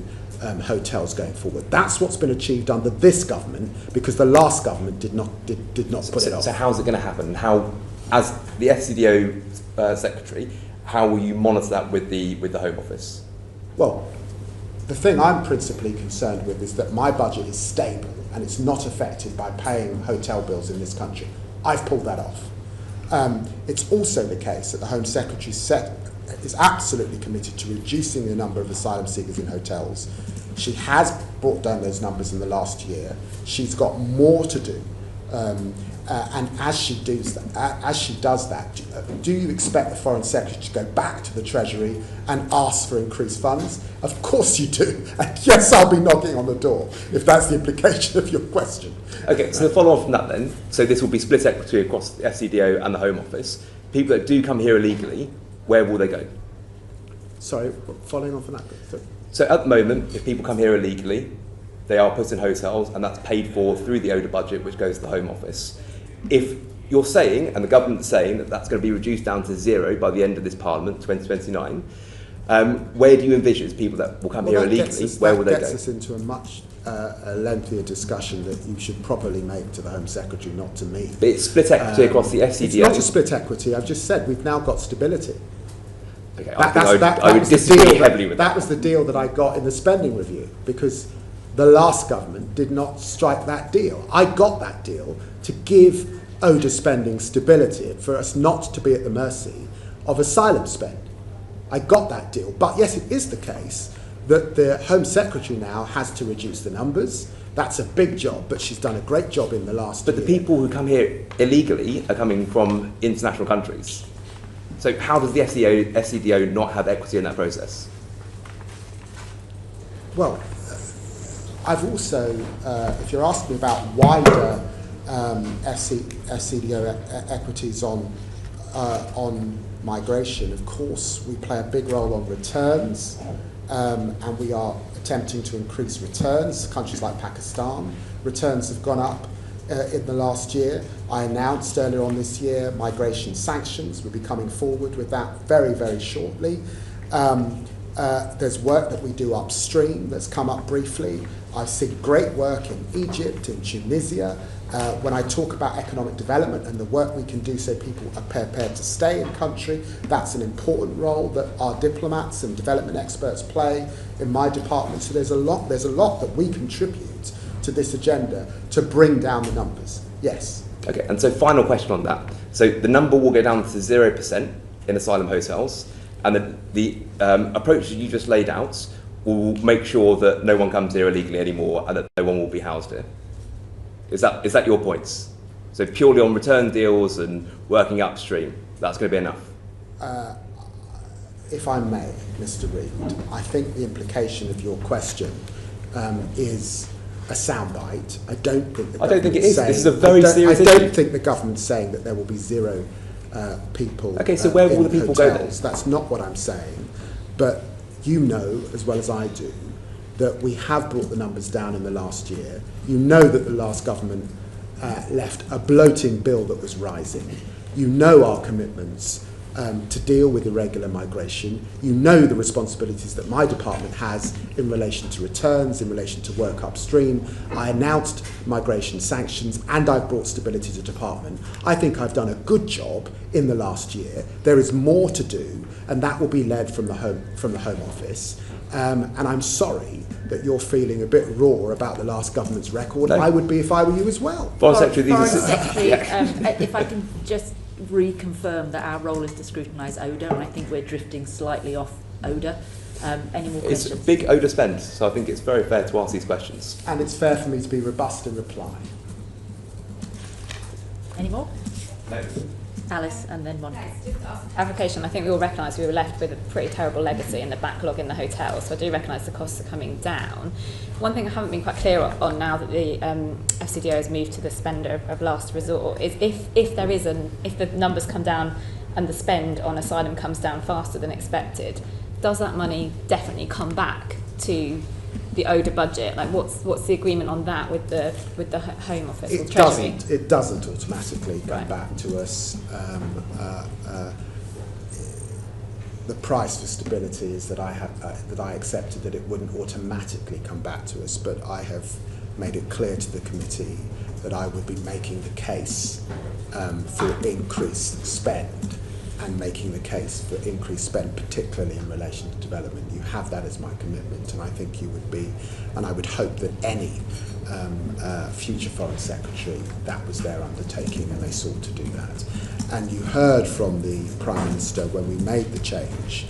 hotels going forward. That's what's been achieved under this government, because the last government did not put it off. So how's it going to happen? How, as the FCDO secretary, how will you monitor that with the Home Office? Well, the thing I'm principally concerned with is that my budget is stable and it's not affected by paying hotel bills in this country. I've pulled that off. It's also the case that the Home Secretary is absolutely committed to reducing the number of asylum seekers in hotels. She has brought down those numbers in the last year. She's got more to do. And as she does that, do you expect the Foreign Secretary to go back to the Treasury and ask for increased funds? Of course you do. And yes, I'll be knocking on the door, if that's the implication of your question. Okay, so the follow-on from that then, so this will be split equity across the FCDO and the Home Office. People that do come here illegally, where will they go? Sorry, following on from that. So at the moment, if people come here illegally, they are put in hotels, and that's paid for through the ODA budget, which goes to the Home Office. If you're saying, and the government's saying, that that's going to be reduced down to 0 by the end of this Parliament, 2029, where do you envisage people that will come here illegally, where will they go? That gets us into a much lengthier discussion that you should probably make to the Home Secretary, not to me. But it's split equity across the FCDO. It's not a split equity. I've just said we've now got stability. Okay, I would disagree heavily with that. That was the deal that I got in the spending review, because the last government did not strike that deal. I got that deal to give ODA spending stability, for us not to be at the mercy of asylum spend. I got that deal. But yes, it is the case that the Home Secretary now has to reduce the numbers. That's a big job, but she's done a great job in the last year. But the people who come here illegally are coming from international countries. So how does the FCDO not have equity in that process? Well, I've also, if you're asking about wider FCDO equities on migration, of course we play a big role on returns, and we are attempting to increase returns. Countries like Pakistan, returns have gone up in the last year. I announced earlier on this year migration sanctions. We'll be coming forward with that very, very shortly. There's work that we do upstream that's come up briefly. I see great work in Egypt, in Tunisia. When I talk about economic development and the work we can do so people are prepared to stay in country, that's an important role that our diplomats and development experts play in my department. So there's a lot that we contribute to this agenda to bring down the numbers. Yes. Okay, and so final question on that. So the number will go down to 0% in asylum hotels, and the approach that you just laid out will make sure that no one comes here illegally anymore and that no one will be housed here. Is that your points? So purely on return deals and working upstream, that's going to be enough? If I may, Mr. Reid, I think the implication of your question is a soundbite. I don't think it is. This is a very serious issue. I don't think the government's saying that there will be 0 people. Okay, so where will the people go then? That's not what I'm saying. But you know, as well as I do, that we have brought the numbers down in the last year. You know that the last government left a bloating bill that was rising. You know our commitments to deal with irregular migration. You know the responsibilities that my department has in relation to returns, in relation to work upstream. I announced migration sanctions, and I've brought stability to the department. I think I've done a good job in the last year. There is more to do, and that will be led from the Home Office. And I'm sorry that you're feeling a bit raw about the last government's record. No. I would be if I were you as well. Foreign Secretary, Foreign these are... Secretary, if I can just reconfirm that our role is to scrutinise ODA, and I think we're drifting slightly off ODA. Any more It's questions? a big ODA spend, so I think it's very fair to ask these questions. And it's fair for me to be robust in reply. Any more? No. Alice and then Monica. Application, I think we all recognise we were left with a pretty terrible legacy in the backlog in the hotel, so I do recognise the costs are coming down. One thing I haven't been quite clear on now that the FCDO has moved to the spender of last resort is if the numbers come down and the spend on asylum comes down faster than expected, does that money definitely come back to the ODA budget? Like, what's the agreement on that with the Home Office or Treasury? It doesn't automatically come Right. back to us. The price for stability is that I accepted that it wouldn't automatically come back to us, but I have made it clear to the committee that I would be making the case for increased spend, and making the case for increased spend, particularly in relation to development. You have that as my commitment, and I think you would be, and I would hope that any future Foreign Secretary, that was their undertaking, and they sought to do that. And you heard from the Prime Minister when we made the change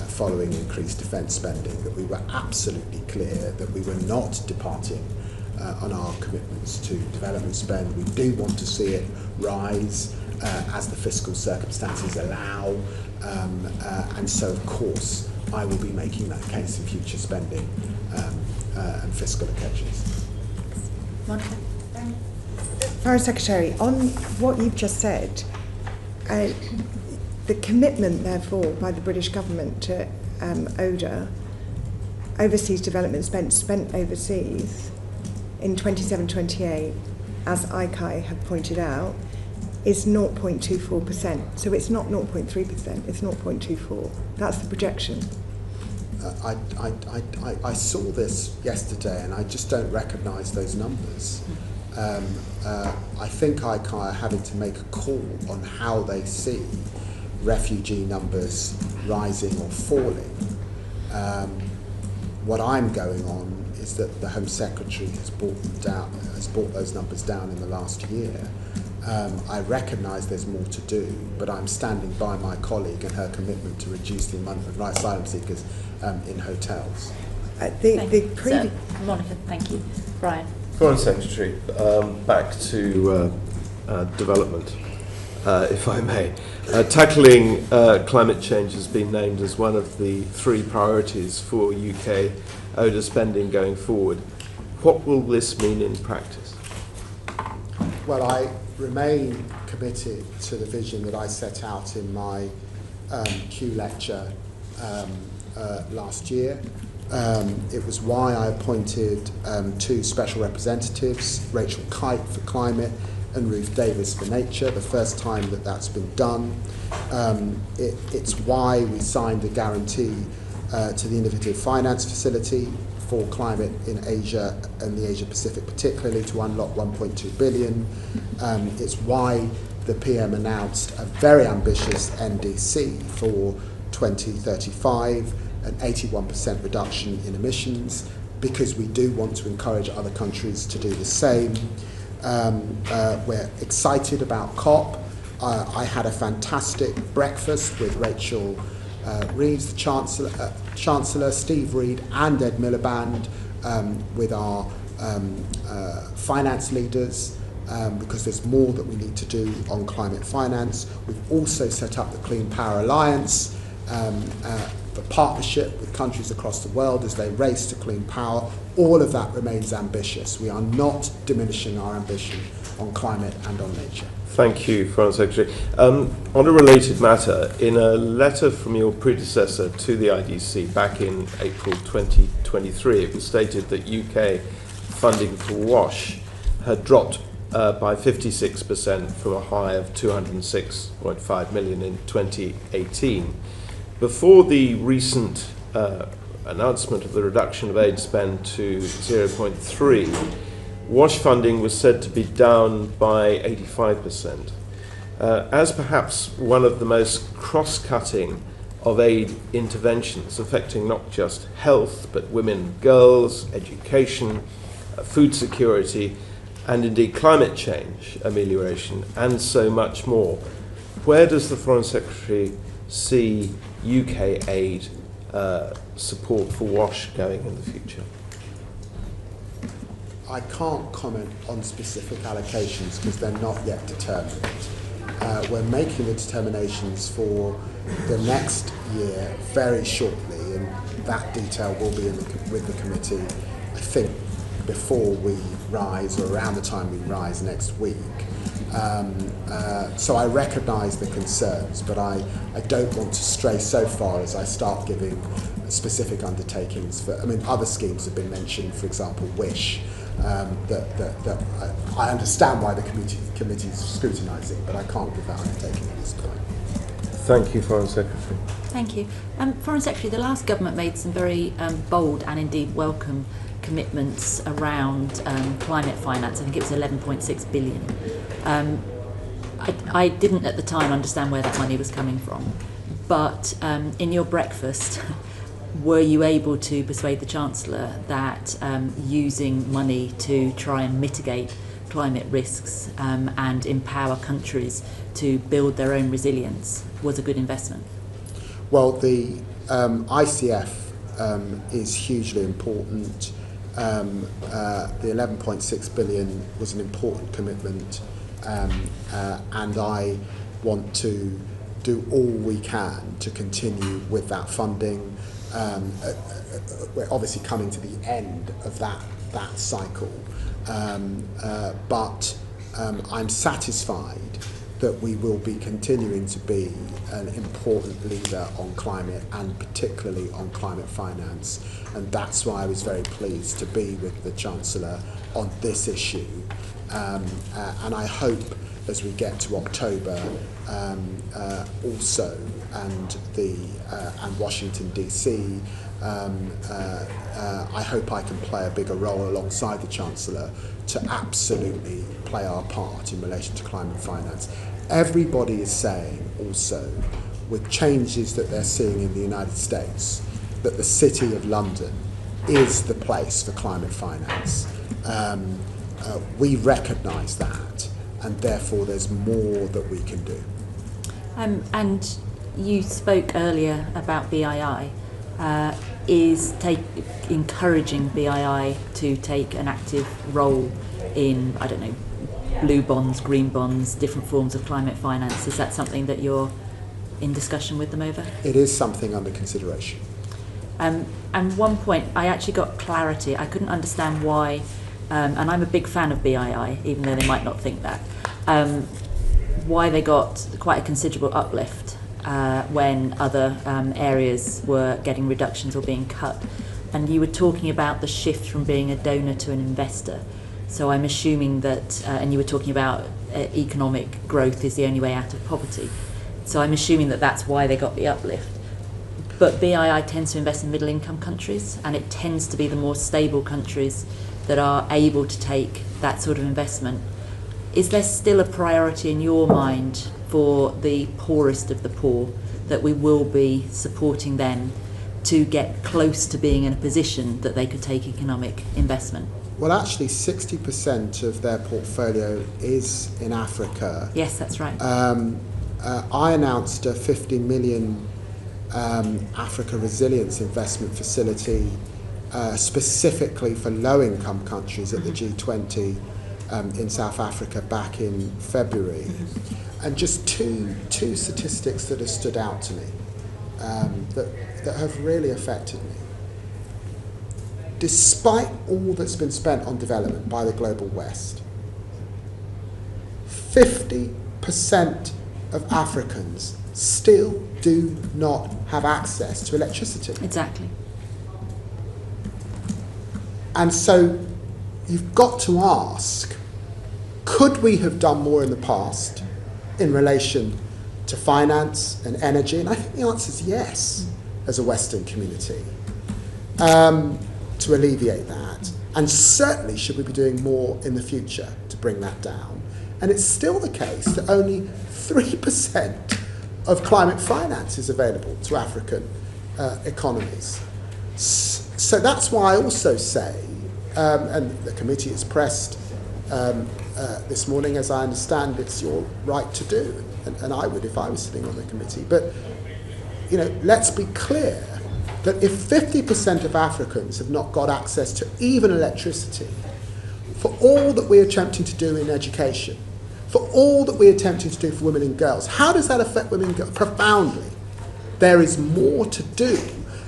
following increased defence spending, that we were absolutely clear that we were not departing on our commitments to development spend. We do want to see it rise as the fiscal circumstances allow, and so of course I will be making that case in future spending and fiscal occasions. Monica? Foreign Secretary, on what you've just said, the commitment, therefore, by the British government to ODA, overseas development spent overseas, in 27-28, as ICAI have pointed out, is 0.24%. So it's not 0.3%, it's 0.24. That's the projection. I saw this yesterday and I just don't recognise those numbers. I think ICAI are having to make a call on how they see refugee numbers rising or falling. What I'm going on is that the Home Secretary has brought those numbers down in the last year. I recognise there's more to do, but I'm standing by my colleague and her commitment to reduce the amount of asylum seekers in hotels. Monica, thank you. Brian. Foreign Secretary, back to development, if I may. Tackling climate change has been named as one of the 3 priorities for UK ODA spending going forward. What will this mean in practice? Well, I remain committed to the vision that I set out in my Q lecture last year. It was why I appointed 2 special representatives, Rachel Kite for climate and Ruth Davis for nature, the first time that that's been done. It's why we signed a guarantee to the Innovative Finance Facility for climate in Asia and the Asia Pacific particularly, to unlock 1.2 billion. It's why the PM announced a very ambitious NDC for 2035, an 81% reduction in emissions, because we do want to encourage other countries to do the same. We're excited about COP. I had a fantastic breakfast with Rachel Reeves, the Chancellor, Steve Reed and Ed Miliband, with our finance leaders, because there's more that we need to do on climate finance. We've also set up the Clean Power Alliance for partnership with countries across the world as they race to clean power. All of that remains ambitious. We are not diminishing our ambition on climate and on nature. Thank you, Foreign Secretary. On a related matter, in a letter from your predecessor to the IDC back in April 2023, it was stated that UK funding for WASH had dropped by 56% from a high of 206.5 million in 2018. Before the recent announcement of the reduction of aid spend to 0.3, WASH funding was said to be down by 85%. As perhaps one of the most cross-cutting of aid interventions affecting not just health, but women and girls, education, food security, and indeed climate change amelioration, and so much more. Where does the Foreign Secretary see UK aid support for WASH going in the future? I can't comment on specific allocations because they're not yet determined. We're making the determinations for the next year very shortly, and that detail will be with the committee, I think, before we rise, or around the time we rise next week. So I recognise the concerns, but I don't want to stray so far as I start giving specific undertakings for, I mean, other schemes have been mentioned, for example, WISH, that I understand why the committee is scrutinising, but I can't give that undertaking at this point. Thank you, Foreign Secretary. Thank you. Foreign Secretary, the last government made some very bold and indeed welcome commitments around climate finance. I think it was 11.6 billion. I didn't at the time understand where that money was coming from, but in your breakfast, were you able to persuade the Chancellor that using money to try and mitigate climate risks and empower countries to build their own resilience was a good investment? Well, the ICF is hugely important. The 11.6 billion was an important commitment, and I want to do all we can to continue with that funding. We're obviously coming to the end of that cycle, but I'm satisfied that we will be continuing to be an important leader on climate, and particularly on climate finance, and that's why I was very pleased to be with the Chancellor on this issue, and I hope as we get to October also, and Washington DC, I hope I can play a bigger role alongside the Chancellor to absolutely play our part in relation to climate finance. Everybody is saying also, with changes that they're seeing in the United States, that the City of London is the place for climate finance. We recognise that, and therefore there's more that we can do. And you spoke earlier about BII. Is encouraging BII to take an active role in, I don't know, blue bonds, green bonds, different forms of climate finance? Is that something that you're in discussion with them over? It is something under consideration. And one point, I actually got clarity. I couldn't understand why, and I'm a big fan of BII, even though they might not think that, why they got quite a considerable uplift when other areas were getting reductions or being cut. And you were talking about the shift from being a donor to an investor. So I'm assuming that, and you were talking about economic growth is the only way out of poverty. So I'm assuming that that's why they got the uplift. But BII tends to invest in middle income countries, and it tends to be the more stable countries that are able to take that sort of investment. Is there still a priority in your mind for the poorest of the poor, that we will be supporting them to get close to being in a position that they could take economic investment? Well, actually, 60% of their portfolio is in Africa. Yes, that's right. I announced a 50 million Africa Resilience Investment Facility specifically for low-income countries at the G20 in South Africa back in February. And just two statistics that have stood out to me that have really affected me. Despite all that's been spent on development by the Global West, 50% of Africans still do not have access to electricity. Exactly. And so you've got to ask, could we have done more in the past in relation to finance and energy? And I think the answer is yes, as a Western community, to alleviate that. And certainly should we be doing more in the future to bring that down. And it's still the case that only 3% of climate finance is available to African economies. So that's why I also say, and the committee has pressed this morning, as I understand it's your right to do, and I would if I was sitting on the committee. But, let's be clear that if 50% of Africans have not got access to even electricity, for all that we're attempting to do in education, for all that we're attempting to do for women and girls, how does that affect women and girls? Profoundly. There is more to do,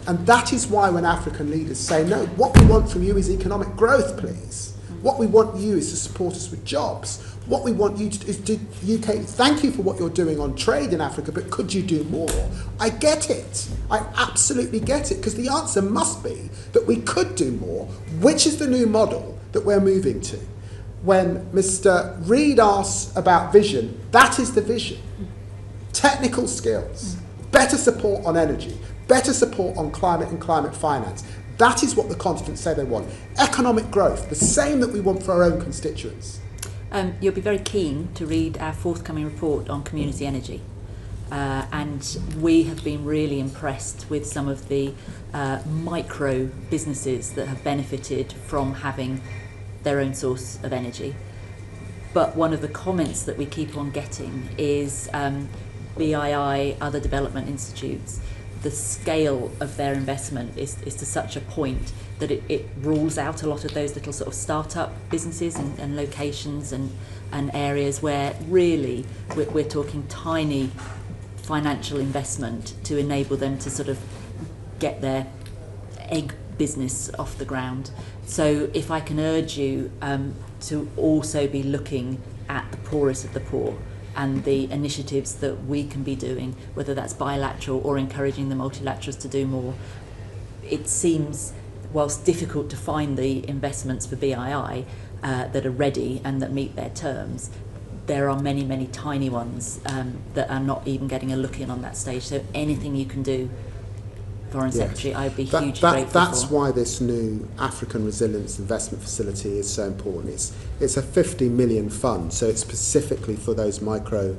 and that is why when African leaders say, no, what we want from you is economic growth, please. What we want you is to support us with jobs. What we want you to do is do UK, thank you for what you're doing on trade in Africa, but could you do more? I get it. I absolutely get it, because the answer must be that we could do more, which is the new model that we're moving to. When Mr. Reid asks about vision, that is the vision. Technical skills, better support on energy, better support on climate and climate finance. That is what the continents say they want. Economic growth, the same that we want for our own constituents. You'll be very keen to read our forthcoming report on community energy. And we have been really impressed with some of the micro businesses that have benefited from having their own source of energy. But one of the comments that we keep on getting is BII, other development institutes, the scale of their investment is to such a point that it rules out a lot of those little sort of start-up businesses and locations and areas where really we're talking tiny financial investment to enable them to sort of get their egg business off the ground. So if I can urge you to also be looking at the poorest of the poor and the initiatives that we can be doing, whether that's bilateral or encouraging the multilaterals to do more. It seems, whilst difficult to find the investments for BII that are ready and that meet their terms, there are many, many tiny ones that are not even getting a look in on that stage. So anything you can do, Foreign Secretary, I'd be hugely grateful That's for. why this new African Resilience Investment Facility is so important. It's a 50 million fund, so it's specifically for those micro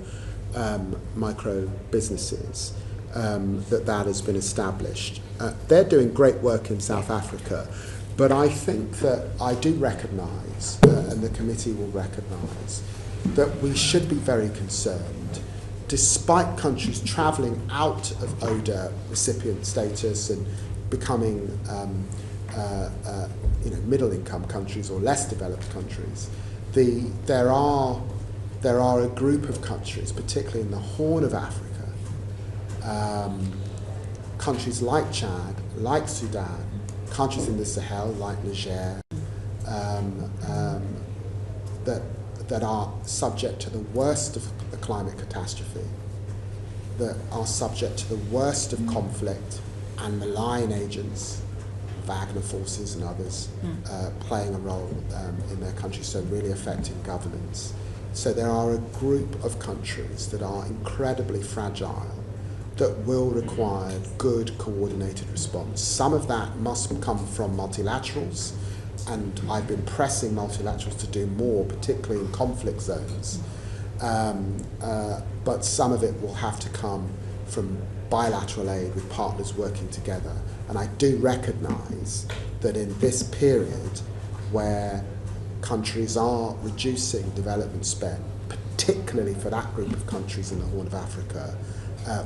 businesses that has been established. They're doing great work in South Africa, but I think that I do recognise, and the committee will recognise, that we should be very concerned, despite countries travelling out of ODA recipient status and becoming middle-income countries or less developed countries, there are a group of countries, particularly in the Horn of Africa, countries like Chad, like Sudan, countries in the Sahel like Niger, that are subject to the worst of the climate catastrophe, that are subject to the worst of conflict and malign agents, Wagner forces and others, playing a role in their country, so really affecting governance. So there are a group of countries that are incredibly fragile that will require good coordinated response. Some of that must come from multilaterals, and I've been pressing multilaterals to do more, particularly in conflict zones. But some of it will have to come from bilateral aid with partners working together. And I do recognise that in this period where countries are reducing development spend, particularly for that group of countries in the Horn of Africa,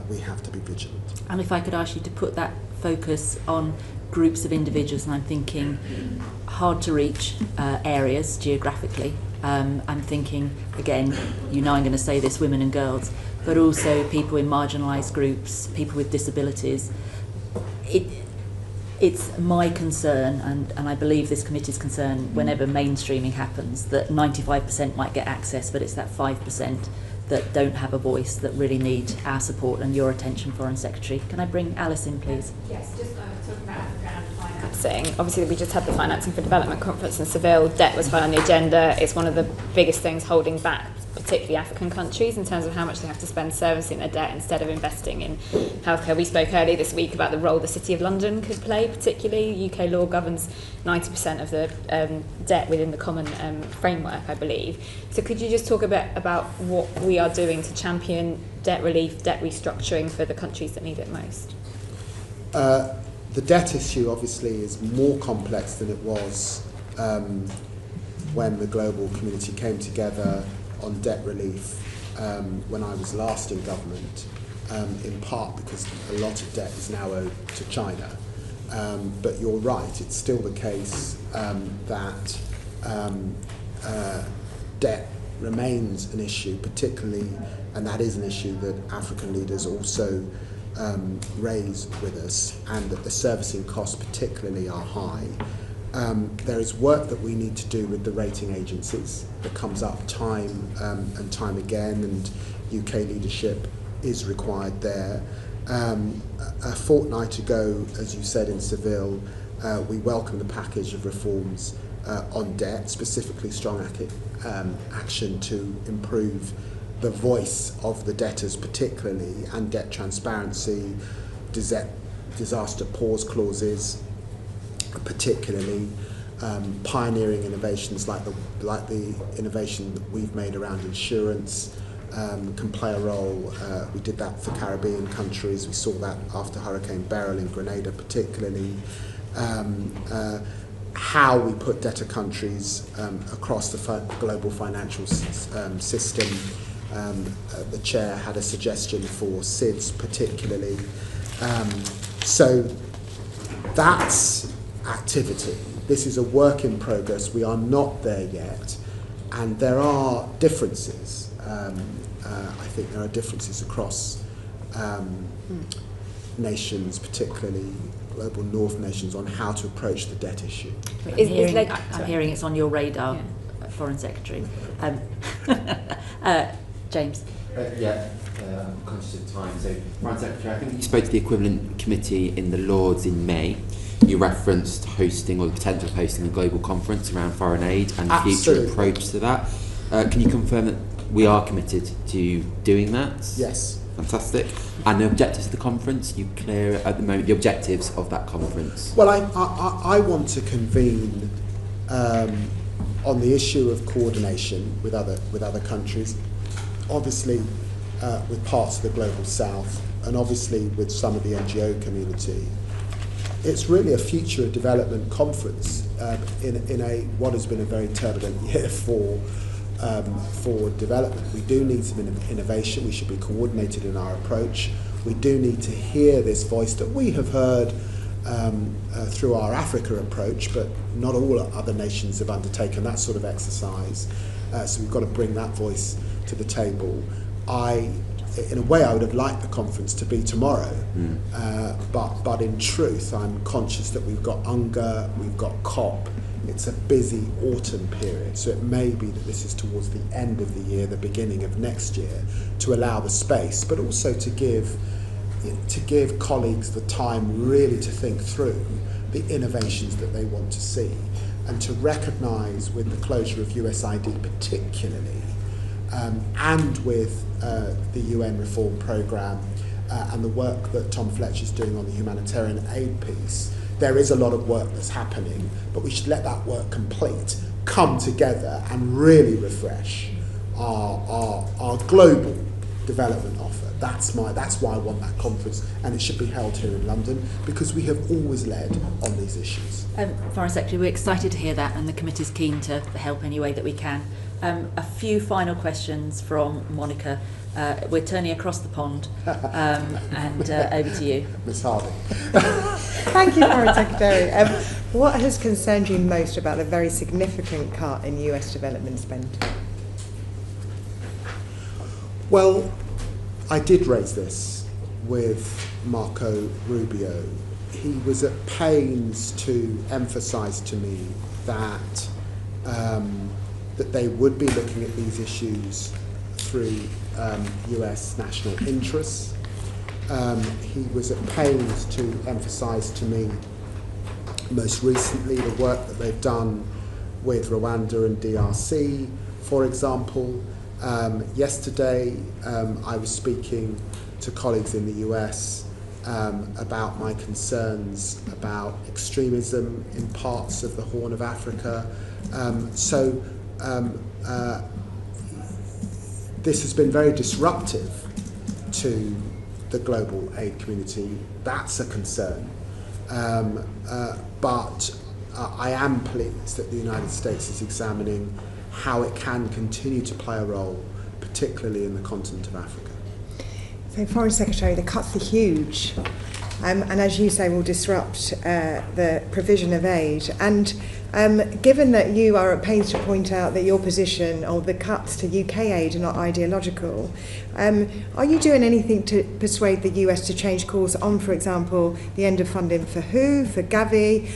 we have to be vigilant. And if I could ask you to put that focus on groups of individuals, and I'm thinking hard to reach areas geographically. I'm thinking, again, you know I'm going to say this, women and girls, but also people in marginalised groups, people with disabilities. It's my concern, and I believe this committee's concern, whenever mainstreaming happens, that 95% might get access, but it's that 5% that don't have a voice that really need our support and your attention, Foreign Secretary. Can I bring Alice in, please? Yes, just talking about Africa and financing. Obviously, we just had the Financing for Development conference in Seville. Debt was high on the agenda. It's one of the biggest things holding back particularly African countries, in terms of how much they have to spend servicing their debt instead of investing in healthcare. We spoke earlier this week about the role the City of London could play, particularly. UK law governs 90% of the debt within the common framework, I believe. So could you just talk a bit about what we are doing to champion debt relief, debt restructuring for the countries that need it most? The debt issue obviously is more complex than it was when the global community came together on debt relief when I was last in government, in part because a lot of debt is now owed to China. But you're right, it's still the case that debt remains an issue, particularly, and that is an issue that African leaders also raise with us, and that the servicing costs particularly are high. There is work that we need to do with the rating agencies that comes up time and time again, and UK leadership is required there. A fortnight ago, as you said in Seville, we welcomed the package of reforms on debt, specifically strong action to improve the voice of the debtors particularly, and debt transparency, disaster pause clauses particularly, pioneering innovations like the innovation that we've made around insurance can play a role. We did that for Caribbean countries. We saw that after Hurricane Beryl in Grenada particularly. How we put debtor countries across the global financial system. The chair had a suggestion for SIDS particularly. So that's activity. This is a work in progress. We are not there yet, and there are differences. I think there are differences across nations, particularly global north nations, on how to approach the debt issue. I'm hearing it's on your radar, Foreign Secretary. James. I'm conscious of time. So, Foreign Secretary, I think you spoke to the equivalent committee in the Lords in May. You referenced hosting, or the potential of hosting, a global conference around foreign aid and the future approach to that. Can you confirm that we are committed to doing that? Yes. Fantastic. And the objectives of the conference, you clear at the moment the objectives of that conference? Well, I want to convene on the issue of coordination with other countries, obviously with parts of the global south, and obviously with some of the NGO community. It's really a future development conference in what has been a very turbulent year for development. We do need some innovation. We should be coordinated in our approach. We do need to hear this voice that we have heard through our Africa approach, but not all other nations have undertaken that sort of exercise. So we've got to bring that voice to the table. In a way, I would have liked the conference to be tomorrow, but in truth, I'm conscious that we've got UNGA, we've got COP. It's a busy autumn period, so it may be that this is towards the end of the year, the beginning of next year, to allow the space, but also to give colleagues the time really to think through the innovations that they want to see, and to recognise with the closure of USAID particularly, and with the UN reform programme and the work that Tom Fletcher's doing on the humanitarian aid piece, there is a lot of work that's happening, but we should let that work complete, come together and really refresh our global development offer. That's why I want that conference, and it should be held here in London, because we have always led on these issues. Foreign Secretary, we're excited to hear that, and the committee's keen to help any way that we can. A few final questions from Monica. We're turning across the pond, and over to you. Ms. Harding. Thank you, Foreign Secretary. What has concerned you most about the very significant cut in US development spend? Well, I did raise this with Marco Rubio. He was at pains to emphasise to me that that they would be looking at these issues through US national interests. He was at pains to emphasise to me most recently the work that they've done with Rwanda and DRC, for example, Yesterday, I was speaking to colleagues in the US about my concerns about extremism in parts of the Horn of Africa. This has been very disruptive to the global aid community. That's a concern. But I am pleased that the United States is examining how it can continue to play a role, particularly in the continent of Africa. So, Foreign Secretary, the cuts are huge, and as you say, will disrupt the provision of aid. And given that you are at pains to point out that your position, or the cuts to UK aid, are not ideological, are you doing anything to persuade the US to change course on, for example, the end of funding for WHO, for Gavi?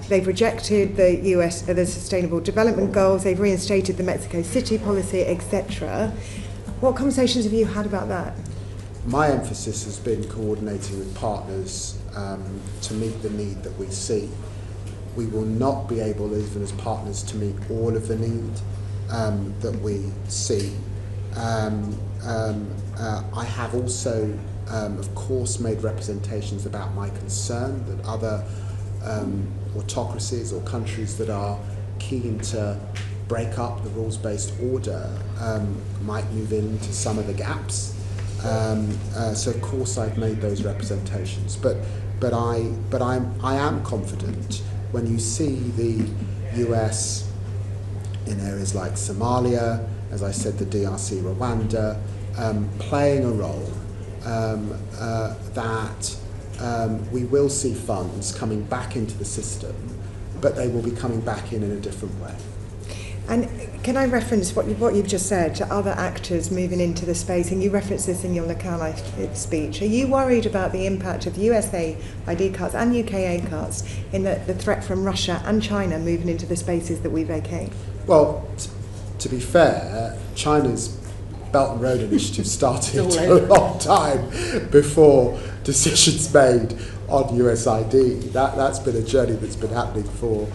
They've rejected the US the Sustainable Development Goals. They've reinstated the Mexico City policy, etc. What conversations have you had about that? My emphasis has been coordinating with partners to meet the need that we see. We will not be able, even as partners, to meet all of the need that we see. I have also, of course, made representations about my concern that other autocracies or countries that are keen to break up the rules-based order might move into some of the gaps. So of course I've made those representations, but I am confident when you see the US in areas like Somalia, as I said, the DRC, Rwanda, playing a role, that we will see funds coming back into the system, but they will be coming back in a different way. And can I reference what you've just said to other actors moving into the space? And you referenced this in your Locale speech. Are you worried about the impact of USA ID cuts and UK aid cuts in the threat from Russia and China moving into the spaces that we vacate? Well, to be fair, China's Belt and Road Initiative started a long time before decisions made on US ID. That's been a journey that's been happening for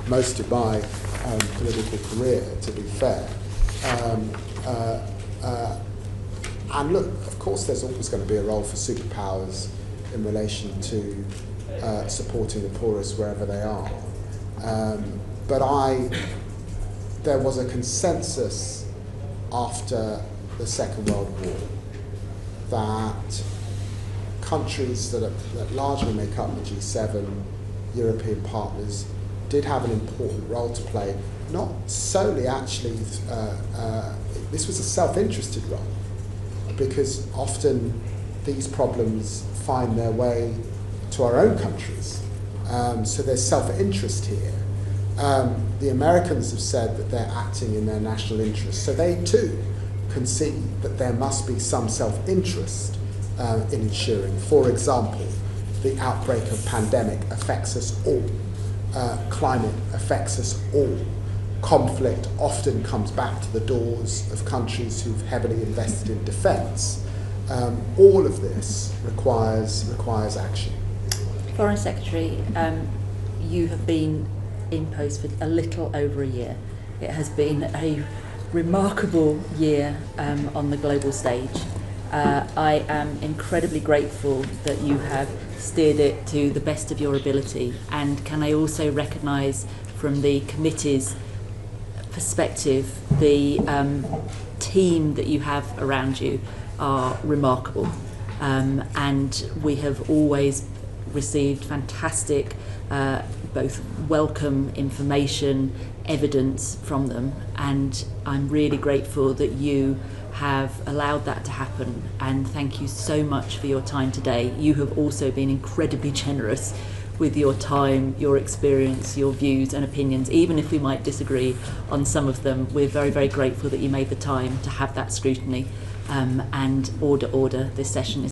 most of my political career, to be fair. And look, of course there's always going to be a role for superpowers in relation to supporting the poorest wherever they are. But there was a consensus after the Second World War that countries that largely make up the G7, European partners, did have an important role to play, not solely actually, this was a self-interested role, because often these problems find their way to our own countries. So there's self-interest here. The Americans have said that they're acting in their national interest, so they too concede that there must be some self-interest in ensuring, for example, the outbreak of pandemic affects us all. Climate affects us all. Conflict often comes back to the doors of countries who've heavily invested in defence. All of this requires action. Foreign Secretary, you have been in post for a little over a year. It has been a remarkable year on the global stage. I am incredibly grateful that you have steered it to the best of your ability, and can I also recognise from the committee's perspective the team that you have around you are remarkable, and we have always received fantastic both welcome information, evidence from them, and I'm really grateful that you have allowed that to happen, and thank you so much for your time today. You have also been incredibly generous with your time, your experience, your views and opinions. Even if we might disagree on some of them, we're very, very grateful that you made the time to have that scrutiny. And order, this session is